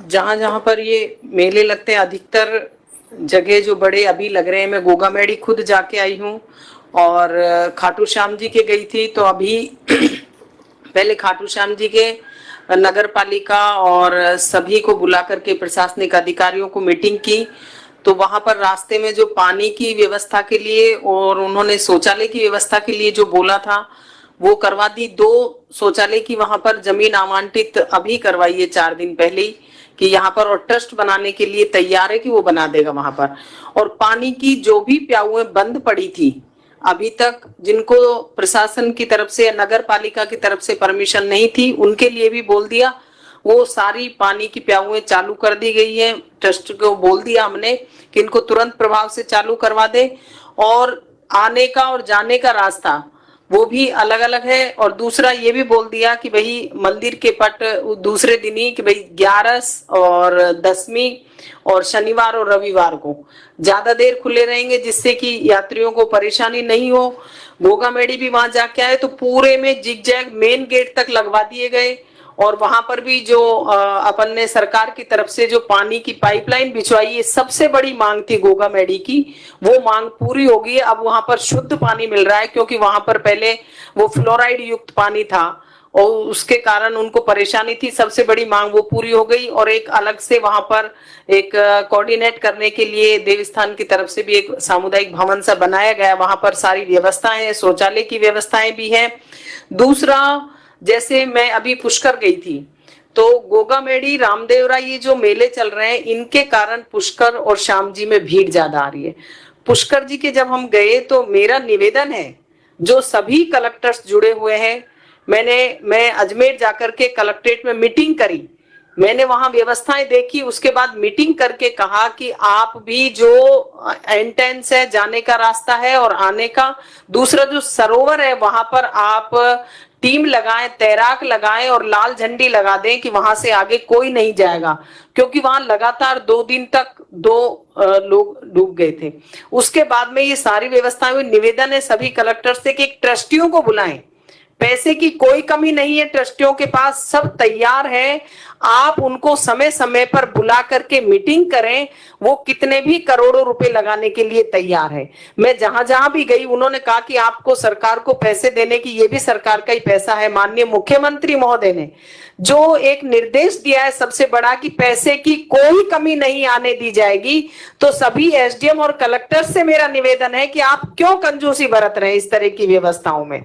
जहां जहां पर ये मेले लगते हैं, अधिकतर जगह जो बड़े अभी लग रहे हैं, मैं गोगामेड़ी खुद जाके आई हूं और खाटू श्याम जी के गई थी। तो अभी पहले खाटू श्याम जी के नगर पालिका और सभी को बुला करके प्रशासनिक अधिकारियों को मीटिंग की, तो वहां पर रास्ते में जो पानी की व्यवस्था के लिए और उन्होंने शौचालय की व्यवस्था के लिए जो बोला था वो करवा दी। 2 शौचालय की वहां पर जमीन आवंटित अभी करवाई है 4 दिन पहले ही, कि यहाँ पर, और ट्रस्ट बनाने के लिए तैयार है कि वो बना देगा वहां पर। और पानी की जो भी प्याउएं बंद पड़ी थी अभी तक, जिनको प्रशासन की तरफ से या नगर पालिका की तरफ से परमिशन नहीं थी, उनके लिए भी बोल दिया, वो सारी पानी की प्याउएं चालू कर दी गई है। ट्रस्ट को बोल दिया हमने कि इनको तुरंत प्रभाव से चालू करवा दे, और आने का और जाने का रास्ता वो भी अलग अलग है। और दूसरा ये भी बोल दिया कि भाई मंदिर के पट दूसरे दिन ही, कि भाई 11 और 10वीं और शनिवार और रविवार को ज्यादा देर खुले रहेंगे, जिससे कि यात्रियों को परेशानी नहीं हो। गोगामेड़ी भी वहां जाके आए तो पूरे में जिगजैग मेन गेट तक लगवा दिए गए, और वहां पर भी जो अपन ने सरकार की तरफ से जो पानी की पाइपलाइन बिछवाई है, सबसे बड़ी मांग थी गोगामेड़ी की, वो मांग पूरी हो गई है। अब वहां पर शुद्ध पानी मिल रहा है, क्योंकि वहां पर पहले वो फ्लोराइड युक्त पानी था और उसके कारण उनको परेशानी थी। सबसे बड़ी मांग वो पूरी हो गई, और एक अलग से वहां पर एक कोऑर्डिनेट करने के लिए देवस्थान की तरफ से भी एक सामुदायिक भवन सा बनाया गया। वहां पर सारी व्यवस्थाएं हैं, शौचालय की व्यवस्थाएं भी हैं। दूसरा, जैसे मैं अभी पुष्कर गई थी, तो गोगामेड़ी, रामदेवरा, ये जो मेले चल रहे हैं, इनके कारण पुष्कर और श्याम जी में भीड़ ज्यादा आ रही है। पुष्कर जी के जब हम गए तो मेरा निवेदन है, जो सभी कलेक्टर्स जुड़े हुए हैं, मैं अजमेर जाकर के कलेक्ट्रेट में मीटिंग करी, मैंने वहां व्यवस्थाएं देखी, उसके बाद मीटिंग करके कहा कि आप भी जो एंट्रेंस है, जाने का रास्ता है और आने का, दूसरा जो सरोवर है वहां पर आप टीम लगाएं, तैराक लगाएं और लाल झंडी लगा दें कि वहां से आगे कोई नहीं जाएगा, क्योंकि वहां लगातार 2 दिन तक 2 लोग डूब गए थे। उसके बाद में ये सारी व्यवस्थाएं हुई। निवेदन है सभी कलेक्टर से कि एक ट्रस्टियों को बुलाएं, पैसे की कोई कमी नहीं है, ट्रस्टियों के पास सब तैयार है, आप उनको समय समय पर बुला करके मीटिंग करें, वो कितने भी करोड़ों रुपए लगाने के लिए तैयार है। मैं जहां जहां भी गई, उन्होंने कहा कि आपको सरकार को पैसे देने की, ये भी सरकार का ही पैसा है। माननीय मुख्यमंत्री महोदय ने जो एक निर्देश दिया है सबसे बड़ा, कि पैसे की कोई कमी नहीं आने दी जाएगी, तो सभी एसडीएम और कलेक्टर से मेरा निवेदन है कि आप क्यों कंजूसी बरत रहे हैं इस तरह की व्यवस्थाओं में।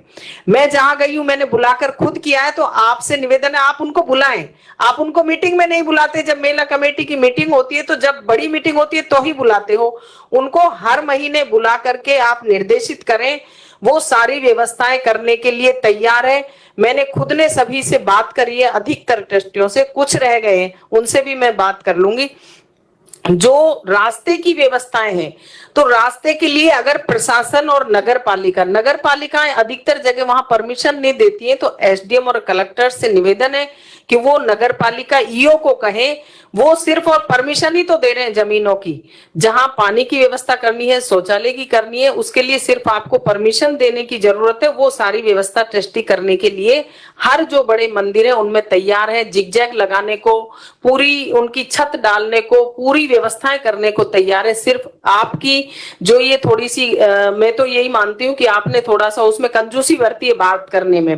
मैं जहां गई हूं, मैंने बुलाकर खुद किया है, तो आपसे निवेदन है आप उनको बुलाएं। आप उनको मीटिंग में नहीं बुलाते, जब मेला कमेटी की मीटिंग होती है तो जब बड़ी मीटिंग होती है तो ही बुलाते हो, उनको हर महीने बुला करके आप निर्देशित करें, वो सारी व्यवस्थाएं करने के लिए तैयार है। मैंने खुद ने सभी से बात करी है, अधिकतर ट्रस्टियों से, कुछ रह गए उनसे भी मैं बात कर लूंगी। जो रास्ते की व्यवस्थाएं हैं, तो रास्ते के लिए अगर प्रशासन और नगर पालिकाएं अधिकतर जगह वहां परमिशन नहीं देती है, तो एसडीएम और कलेक्टर से निवेदन है कि वो नगर पालिका ईओ को कहें, वो सिर्फ और परमिशन ही तो दे रहे हैं जमीनों की, जहां पानी की व्यवस्था करनी है, शौचालय की करनी है, उसके लिए सिर्फ आपको परमिशन देने की जरूरत है। वो सारी व्यवस्था ट्रस्टी करने के लिए हर जो बड़े मंदिर है उनमें तैयार है, जिगजैग लगाने को, पूरी उनकी छत डालने को, पूरी व्यवस्थाएं करने को तैयार है। सिर्फ आपकी जो ये थोड़ी सी मैं तो यही मानती हूँ कि आपने थोड़ा सा उसमें कंजूसी बरती है बात करने में।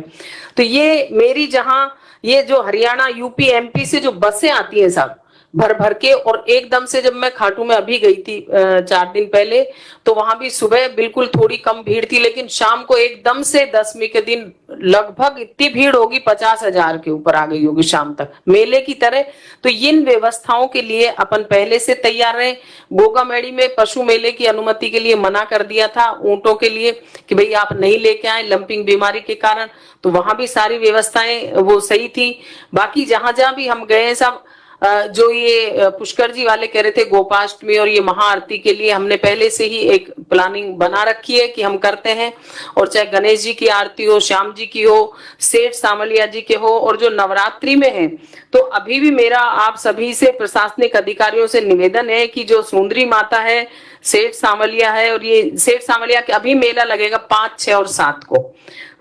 तो ये मेरी, जहां ये जो हरियाणा, यूपी, एमपी से जो बसें आती हैं, सब भर भर के। और एकदम से जब मैं खाटू में अभी गई थी 4 दिन पहले, तो वहां भी सुबह बिल्कुल थोड़ी कम भीड़ थी, लेकिन शाम को एकदम से 10वीं के दिन लगभग इतनी भीड़ होगी 50,000 के ऊपर आ गई होगी शाम तक, मेले की तरह। तो इन व्यवस्थाओं के लिए अपन पहले से तैयार रहे। गोगामेड़ी में पशु मेले की अनुमति के लिए मना कर दिया था ऊंटों के लिए कि भाई आप नहीं लेके आए लंपिंग बीमारी के कारण, तो वहां भी सारी व्यवस्थाएं वो सही थी। बाकी जहां जहां भी हम गए सब जो ये पुष्कर जी वाले कह रहे थे गोपाष्टमी और ये महाआरती के लिए हमने पहले से ही एक प्लानिंग बना रखी है कि हम करते हैं। और चाहे गणेश जी की आरती हो, श्याम जी की हो, सेठ सामलिया जी के हो, और जो नवरात्रि में है, तो अभी भी मेरा आप सभी से प्रशासनिक अधिकारियों से निवेदन है कि जो सुंदरी माता है, सेठ सामलिया है, और ये सेठ सामलिया के अभी मेला लगेगा 5, 6 और 7 को।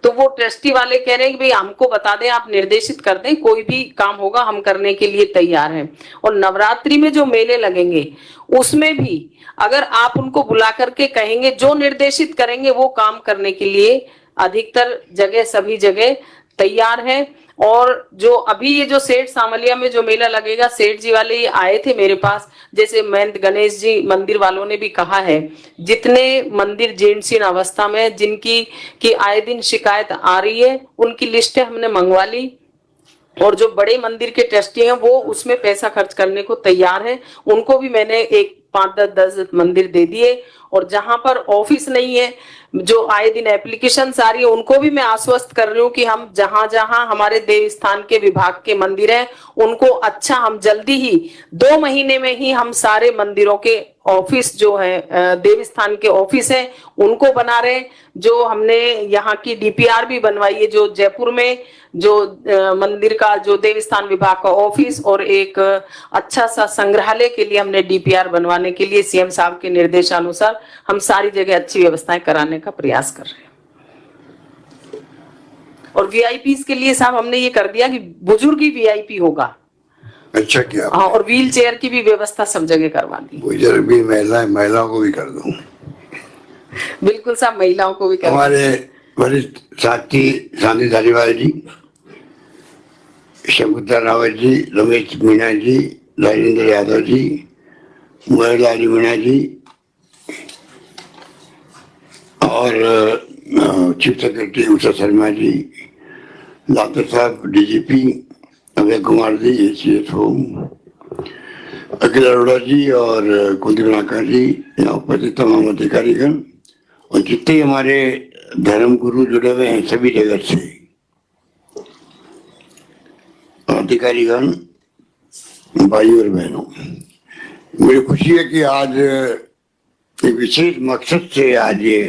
तो वो ट्रस्टी वाले कह रहे हैं कि भाई हमको बता दें, आप निर्देशित कर दें, कोई भी काम होगा हम करने के लिए तैयार हैं। और नवरात्रि में जो मेले लगेंगे उसमें भी अगर आप उनको बुला करके कहेंगे, जो निर्देशित करेंगे वो काम करने के लिए अधिकतर जगह सभी जगह तैयार है। और जो अभी ये जो सेठ सामलिया में जो मेला लगेगा, सेठ जी वाले ये आए थे मेरे पास, जैसे महंत गणेश जी मंदिर वालों ने भी कहा है, जितने मंदिर जीर्ण अवस्था में जिनकी की आए दिन शिकायत आ रही है उनकी लिस्टें हमने मंगवा ली। और जो बड़े मंदिर के ट्रस्टी हैं वो उसमें पैसा खर्च करने को तैयार है, उनको भी मैंने एक 5-10 मंदिर दे दिए। और जहां पर ऑफिस नहीं है, जो आए दिन एप्लीकेशन आ रही है, उनको भी मैं आश्वस्त कर रही हूँ कि हम जहां जहां हमारे देवस्थान के विभाग के मंदिर हैं उनको अच्छा हम जल्दी ही 2 महीने में ही हम सारे मंदिरों के ऑफिस जो है देवस्थान के ऑफिस है उनको बना रहे। जो हमने यहाँ की डीपीआर भी बनवाई है, जो जयपुर में जो मंदिर का जो देवस्थान विभाग का ऑफिस और एक अच्छा सा संग्रहालय के लिए हमने डीपीआर बनवाने के लिए सीएम साहब के निर्देशानुसार हम सारी जगह अच्छी व्यवस्थाएं कराने का प्रयास कर रहे हैं। और वीआईपीस के लिए साहब हमने ये कर दिया कि बुजुर्ग ही वीआईपी होगा। अच्छा किया। हाँ, और व्हील चेयर की भी व्यवस्था सब जगह करवा दी। बुजुर्ग भी महिलाओं को भी कर दूं। बिल्कुल साहब, महिलाओं को भी कर। हमारे वरिष्ठ साथी शांति धारीवाल जी, शंकुता रावत जी, रमेश मीणा जी, राजेंद्र यादव जी, मुरलीलाल मीणा जी और chief secretary Usha Sharma ji, doctor साहब DGP Abhay Kumar ji, ACS home, Akhil Arora जी और कुलदीप नाका जी, यहाँ उपस्थित तमाम अधिकारीगण और जितने हमारे धर्म गुरु जुड़े हुए हैं सभी जगत से अधिकारीगण, भाई और बहनों, मुझे खुशी है कि आज एक विशेष मकसद से आज ये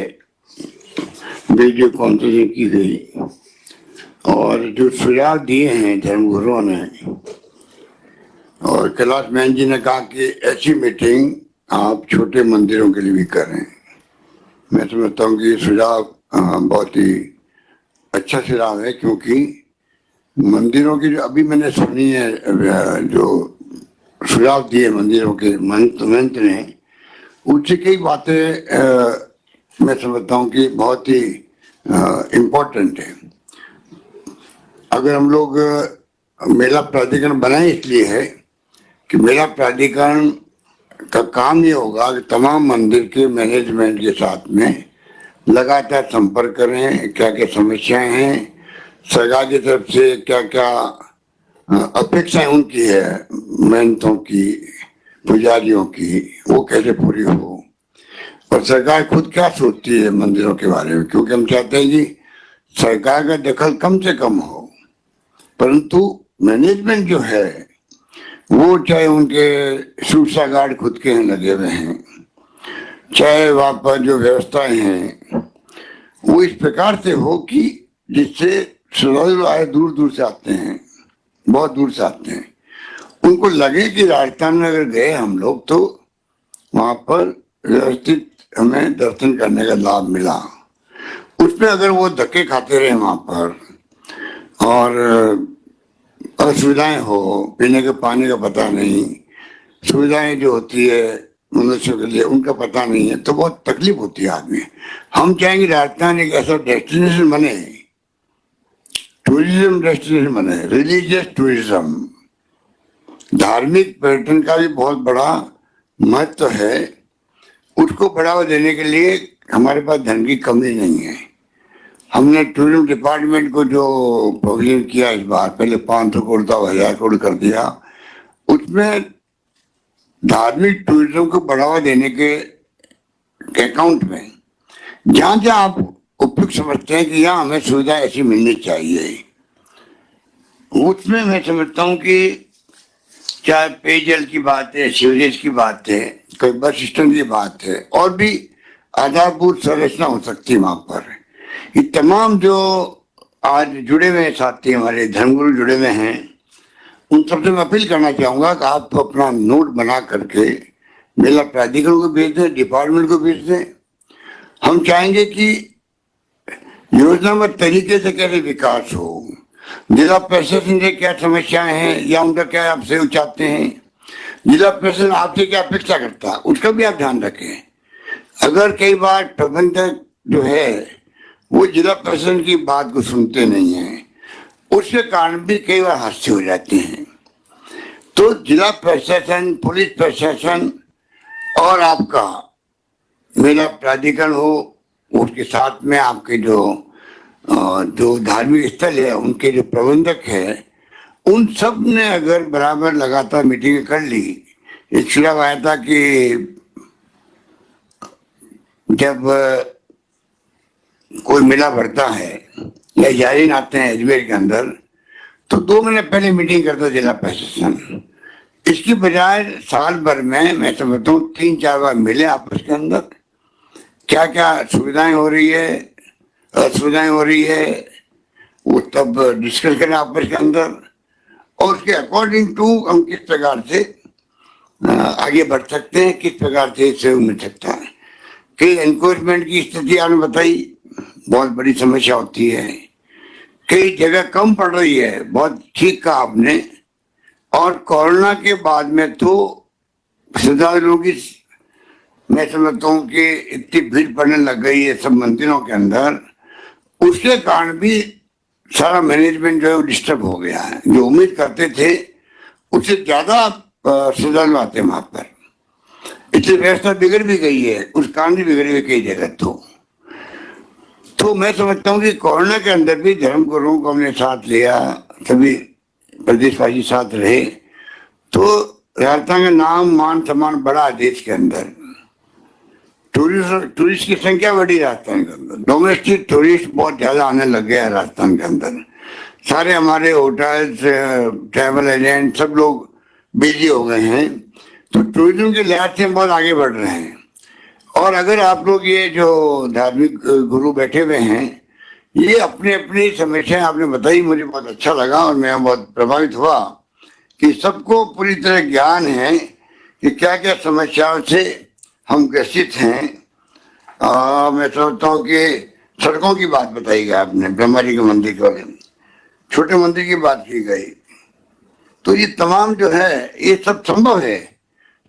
वीडियो कॉन्फ्रेंसिंग की गई और जो सुझाव दिए हैं धर्मगुरुओं ने, और कैलाश मैन जी ने कहा कि ऐसी मीटिंग आप छोटे मंदिरों के लिए भी करें। मैं समझता हूँ कि सुझाव बहुत ही अच्छा सुझाव है, क्योंकि मंदिरों की जो अभी मैंने सुनी है, जो सुझाव दिए मंदिरों के महंत ने, उससे कई बातें मैं समझता हूँ कि बहुत ही इम्पोर्टेंट है। अगर हम लोग मेला प्राधिकरण बनाए इसलिए है कि मेला प्राधिकरण का काम ये होगा कि तमाम मंदिर के मैनेजमेंट के साथ में लगातार संपर्क करें, क्या क्या समस्याएं हैं, सरकार की तरफ से क्या क्या अपेक्षाएं उनकी है, महंतों की, पुजारियों की, वो कैसे पूरी हो, और सरकार खुद क्या सोचती है मंदिरों के बारे में। क्योंकि हम चाहते हैं कि सरकार का दखल कम से कम हो, परंतु मैनेजमेंट जो है वो चाहे उनके सुरक्षा गार्ड खुद के हैं लगे हुए हैं, चाहे वहाँ पर जो व्यवस्थाएं हैं वो इस प्रकार से हो कि जिससे श्रद्धालु आए दूर दूर से आते हैं, बहुत दूर से आते हैं, उनको लगे कि राजस्थान में अगर गए हम लोग तो वहाँ पर व्यवस्थित हमें दर्शन करने का लाभ मिला। उसमें अगर वो धक्के खाते रहे वहाँ पर और असुविधाएं हो, पीने के पानी का पता नहीं, सुविधाएं जो होती है मनुष्यों के लिए उनका पता नहीं है, तो बहुत तकलीफ होती है आदमी। हम चाहेंगे राजस्थान एक ऐसा डेस्टिनेशन बने, टूरिज्म डेस्टिनेशन बने, रिलीजियस टूरिज्म, धार्मिक पर्यटन का भी बहुत बड़ा महत्व है। उसको बढ़ावा देने के लिए हमारे पास धन की कमी नहीं है। हमने टूरिज्म डिपार्टमेंट को जो प्रोविजन किया इस बार, पहले 500 करोड़ था 1000 करोड़ कर दिया, उसमें धार्मिक टूरिज्म को बढ़ावा देने के अकाउंट में जहां जहां आप उपयुक्त समझते हैं कि यहाँ हमें सुविधा ऐसी मिलनी चाहिए, उसमें मैं समझता हूँ कि चाहे पेयजल की बात है, सीवरेज की बात है, कोई बस सिस्टम की बात है, और भी आधारभूत संरचना हो सकती है वहां पर। ये तमाम जो आज जुड़े हुए साथी हमारे धर्मगुरु जुड़े हुए हैं, उन सबसे मैं अपील करना चाहूंगा कि आप अपना नोट बना करके मेला प्राधिकरण को भेज दें, डिपार्टमेंट को भेज दें। हम चाहेंगे कि योजनाबद्ध तरीके से कैसे विकास हो, जिला प्रशासन से क्या समस्याएं हैं या उनका क्या आप सहयोग चाहते हैं, जिला प्रशासन आपसे क्या अपेक्षा करता है, उसका भी आप ध्यान रखें। अगर कई बार प्रबंधक जो है वो जिला प्रशासन की बात को सुनते नहीं है, उसके कारण भी कई बार हादसे हो जाते हैं। तो जिला प्रशासन, पुलिस प्रशासन और आपका मेला प्राधिकरण हो, उसके साथ में आपके जो धार्मिक स्थल है उनके जो प्रबंधक है, उन सब ने अगर बराबर लगातार मीटिंग कर ली। एक सुझाव आया था कि जब कोई मेला भरता है या जारीन आते हैं अजमेर के अंदर, तो 2 महीने पहले मीटिंग करता जिला प्रशासन। इसकी बजाय साल भर में मैं समझता हूँ 3-4 बार मिले आपस के अंदर, क्या क्या सुविधाएं हो रही है, असुविधाएं हो रही है, वो तब डिस्कस करें आपस के अंदर, और उसके अकॉर्डिंग टू हम किस प्रकार से आगे बढ़ सकते हैं, किस प्रकार से इससे मिल सकता है। कई एनक्रोचमेंट की स्थिति आपने बताई, बहुत बड़ी समस्या होती है। कई जगह कम पड़ रही है, बहुत ठीक कहा आपने। और कोरोना के बाद में तो श्रद्धालुओं की मैं समझता हूँ कि इतनी भीड़ पड़ने लग गई है सब मंदिरों के अंदर, उसके कारण भी सारा मैनेजमेंट जो है वो डिस्टर्ब हो गया है। जो उम्मीद करते थे उससे ज्यादा श्रद्धालु आते हैं वहां पर, इसलिए व्यवस्था बिगड़ भी गई है, उस कारण भी बिगड़ी हुई कई जगह। तो मैं समझता हूँ कि कोरोना के अंदर भी धर्म गुरुओं को हमने साथ लिया, सभी प्रदेशवासी साथ रहे, तो राजस्थान का नाम मान सम्मान बढ़ा देश के अंदर। टूरिस्ट की संख्या बढ़ी राजस्थान के अंदर, डोमेस्टिक टूरिस्ट बहुत ज्यादा आने लग गया है राजस्थान के अंदर। सारे हमारे होटल्स, ट्रैवल एजेंट सब लोग बिजी हो गए हैं, तो टूरिज्म के लिहाज से बहुत आगे बढ़ रहे हैं। और अगर आप लोग ये जो धार्मिक गुरु बैठे हुए हैं, ये अपनी अपनी समस्याएं आपने बताई, मुझे बहुत अच्छा लगा और मैं बहुत प्रभावित हुआ कि सबको पूरी तरह ज्ञान है कि क्या क्या समस्याओं से हम ग्रसित हैं। मैं समझता हूँ कि सड़कों की बात बताई गई आपने, ब्रह्मा जी के मंदिर के बारे में, छोटे मंदिर की बात की गई, तो ये तमाम जो है ये सब संभव है।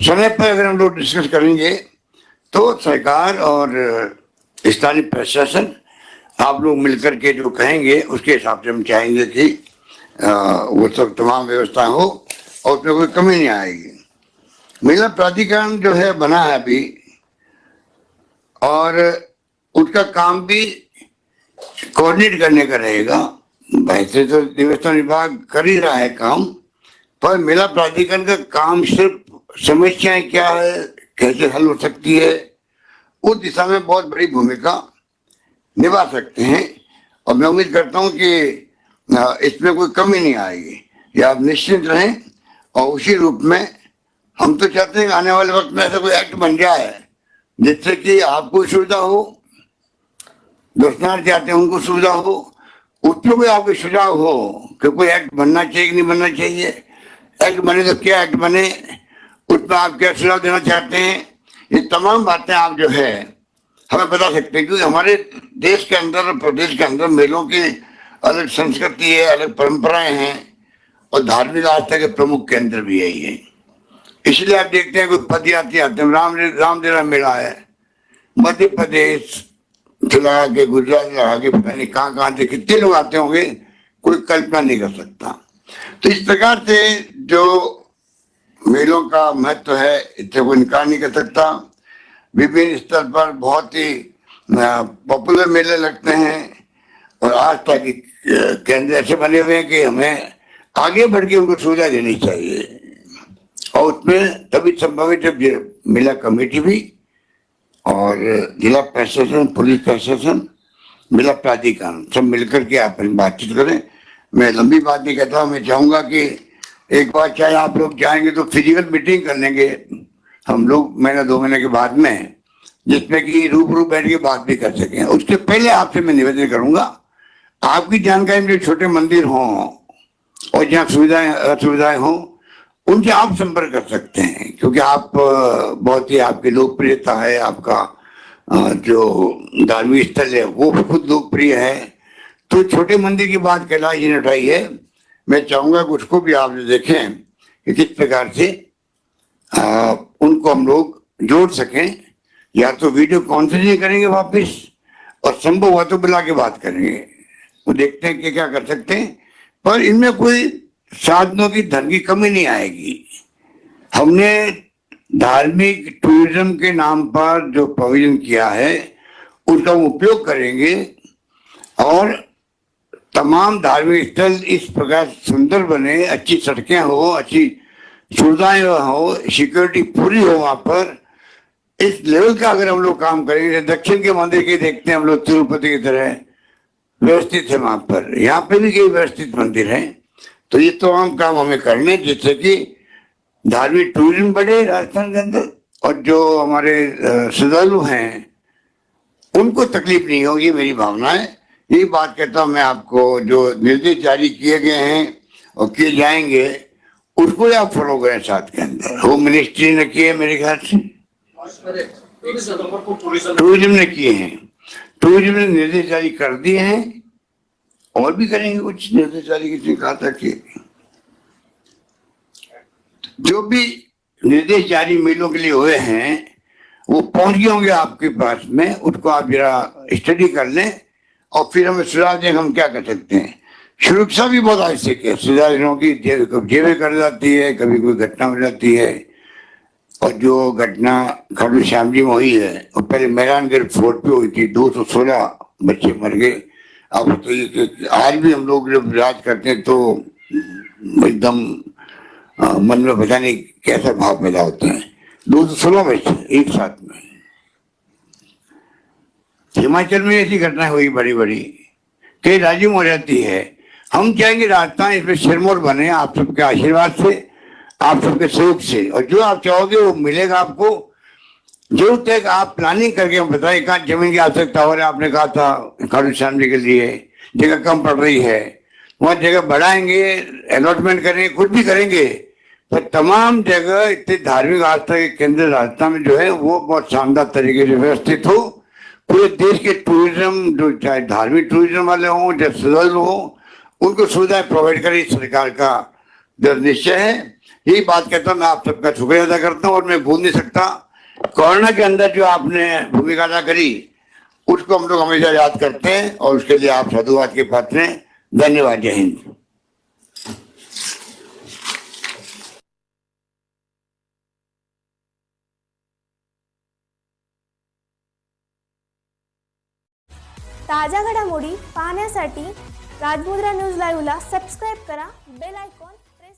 समय पर अगर हम लोग डिस्कस करेंगे तो सरकार और स्थानीय प्रशासन आप लोग मिलकर के जो कहेंगे उसके हिसाब से हम चाहेंगे कि वो सब तमाम व्यवस्था हो और उसमें कोई कमी नहीं आएगी। मेला प्राधिकरण जो है बना है अभी, और उसका काम भी कोऑर्डिनेट करने का रहेगा। वैसे तो देवस्थान विभाग कर ही रहा है काम, पर मेला प्राधिकरण का काम सिर्फ समस्याएं क्या है, कैसे हल हो सकती है, उस दिशा में बहुत बड़ी भूमिका निभा सकते हैं। और मैं उम्मीद करता हूं कि इसमें कोई कमी नहीं आएगी, या आप निश्चिंत रहें। और उसी रूप में हम तो चाहते हैं कि आने वाले वक्त में ऐसा कोई एक्ट बन जाए जिससे कि आपको सुविधा हो, दर्शनार्थी आते हैं उनको सुविधा हो, उसमें कोई आपको सुझाव हो कि कोई एक्ट बनना चाहिए कि नहीं बनना चाहिए। एक्ट बने तो क्या एक्ट बने, उसमें आप क्या सुझाव देना चाहते हैं, ये तमाम बातें आप जो है हमें बता सकते हैं। क्योंकि हमारे देश के अंदर, प्रदेश के अंदर मेलों की अलग संस्कृति है, अलग परंपराएं हैं, और धार्मिक आस्था के प्रमुख केंद्र भी यही है। इसलिए आप देखते हैं कोई पदयात्री आते हैं, रामलीला मेला है, मध्य प्रदेश से लगा के, गुजरात लगा के, पता नहीं कहाँ से कितने लोग आते होंगे, कोई कल्पना नहीं कर सकता। तो इस प्रकार से जो मेलों का महत्व है, इससे कोई इनकार नहीं कर सकता। विभिन्न स्तर पर बहुत ही पॉपुलर मेले लगते हैं और आज तक केंद्र ऐसे बने हुए हैं कि हमें आगे बढ़ के उनको सुविधा देनी चाहिए। और उसमें तभी संभव है जब मेला कमेटी भी और जिला प्रशासन, पुलिस प्रशासन, मेला प्राधिकरण सब मिलकर के आप बातचीत करें। मैं लंबी बात नहीं कहता, मैं चाहूंगा कि एक बार चाहे आप लोग जाएंगे तो फिजिकल मीटिंग कर लेंगे हम लोग महीना 2 महीने के बाद में, जिसमें कि रूबरू बैठ के बात भी कर सकें। उसके पहले आपसे मैं निवेदन करूंगा, आपकी जानकारी में जो छोटे मंदिर हों और जहाँ सुविधाएं असुविधाएं हों उनसे आप संपर्क कर सकते हैं, क्योंकि आप बहुत ही आपकी लोकप्रियता है, आपका जो धार्मिक स्थल है वो खुद लोकप्रिय है। तो छोटे मंदिर की बात कैलाश जी ने उठाई है, मैं चाहूंगा कि उसको भी आप देखें कि किस प्रकार से उनको हम लोग जोड़ सकें। या तो वीडियो कॉन्फ्रेंसिंग करेंगे वापस, और संभव हुआ तो बुला के बात करेंगे, वो देखते हैं कि क्या कर सकते हैं। पर इनमें कोई साधनों की धन की कमी नहीं आएगी। हमने धार्मिक टूरिज्म के नाम पर जो प्रोविजन किया है उसका उपयोग करेंगे और तमाम धार्मिक स्थल इस प्रकार सुंदर बने, अच्छी सड़कें हो, अच्छी सुविधाएं हो, सिक्योरिटी पूरी हो वहां पर। इस लेवल का अगर हम लोग काम करेंगे, दक्षिण के मंदिर के देखते हैं हम लोग तिरुपति की तरह व्यवस्थित है वहां पर, यहाँ पे भी कई व्यवस्थित मंदिर हैं। तो ये तमाम काम हमें करने जिससे कि धार्मिक टूरिज्म बढ़े राजस्थान के अंदर, और जो हमारे श्रद्धालु हैं उनको तकलीफ नहीं होगी, मेरी भावना है। यही बात कहता हूँ मैं आपको, जो निर्देश जारी किए गए हैं और किए जाएंगे उसको आप फॉलो करें साथ के अंदर। होम मिनिस्ट्री ने किए मेरे ख्याल से, टूरिज्म ने किए हैं, टूरिज्म ने निर्देश जारी कर दिए हैं और भी करेंगे कुछ निर्देश जारी, किसी कहा था कि जो भी निर्देश जारी मेलों के लिए हुए हैं वो पहुंच गए होंगे आपके पास में, उसको आप जरा स्टडी कर लें और फिर हमें सुझाव दें हम क्या कर सकते हैं। सुरक्षा भी बहुत आवश्यक है, श्रद्धालुओं की जेबें कर जाती है, कभी कोई घटना हो जाती है। और जो घटना खाटू श्याम जी में हुई है वो पहले मेहरानगढ़ फोर्ट पे हुई थी, 216 बच्चे मर गए। अब तो ये आज भी हम लोग जब राज करते हैं तो एकदम मन में पता नहीं कैसा भाव पैदा होते हैं। 216 बच्चे एक साथ में। हिमाचल में ऐसी घटनाएं हुई बड़ी बड़ी, कई राज्यों में हो जाती है। हम चाहेंगे राजस्थान इसमें सिरमौर बने आप सबके आशीर्वाद से, आप सबके सहयोग से, और जो आप चाहोगे वो मिलेगा आपको। जरूरत है कि आप प्लानिंग करके बताइए कहाँ जमीन की आवश्यकता हो रही है। आपने कहा था खाटू श्याम जी के लिए जगह कम पड़ रही है, वहाँ जगह बढ़ाएंगे, अलॉटमेंट करेंगे, कुछ भी करेंगे। पर तमाम जगह इतने धार्मिक आस्था के केंद्र राजस्थान में जो है वो बहुत शानदार तरीके से व्यवस्थित हो। पूरे देश के टूरिज्म, जो चाहे धार्मिक टूरिज्म वाले हों चाहे श्रद्धालु हों, उनको सुविधाएं प्रोवाइड करें, सरकार का जो निश्चय है। यही बात कहता हूँ, मैं आप सबका शुक्रिया अदा करता हूँ। और मैं भूल नहीं सकता कोरोना के अंदर जो आपने भूमिका अदा करी उसको हम लोग हमेशा याद करते हैं और उसके लिए आप साधुवाद के पात्र हैं। धन्यवाद। जय हिंद। ताज्या घडामोडी पाहण्यासाठी राजमुद्रा न्यूज लाईव्हला सबस्क्राईब करा, बेल आयकॉन प्रेस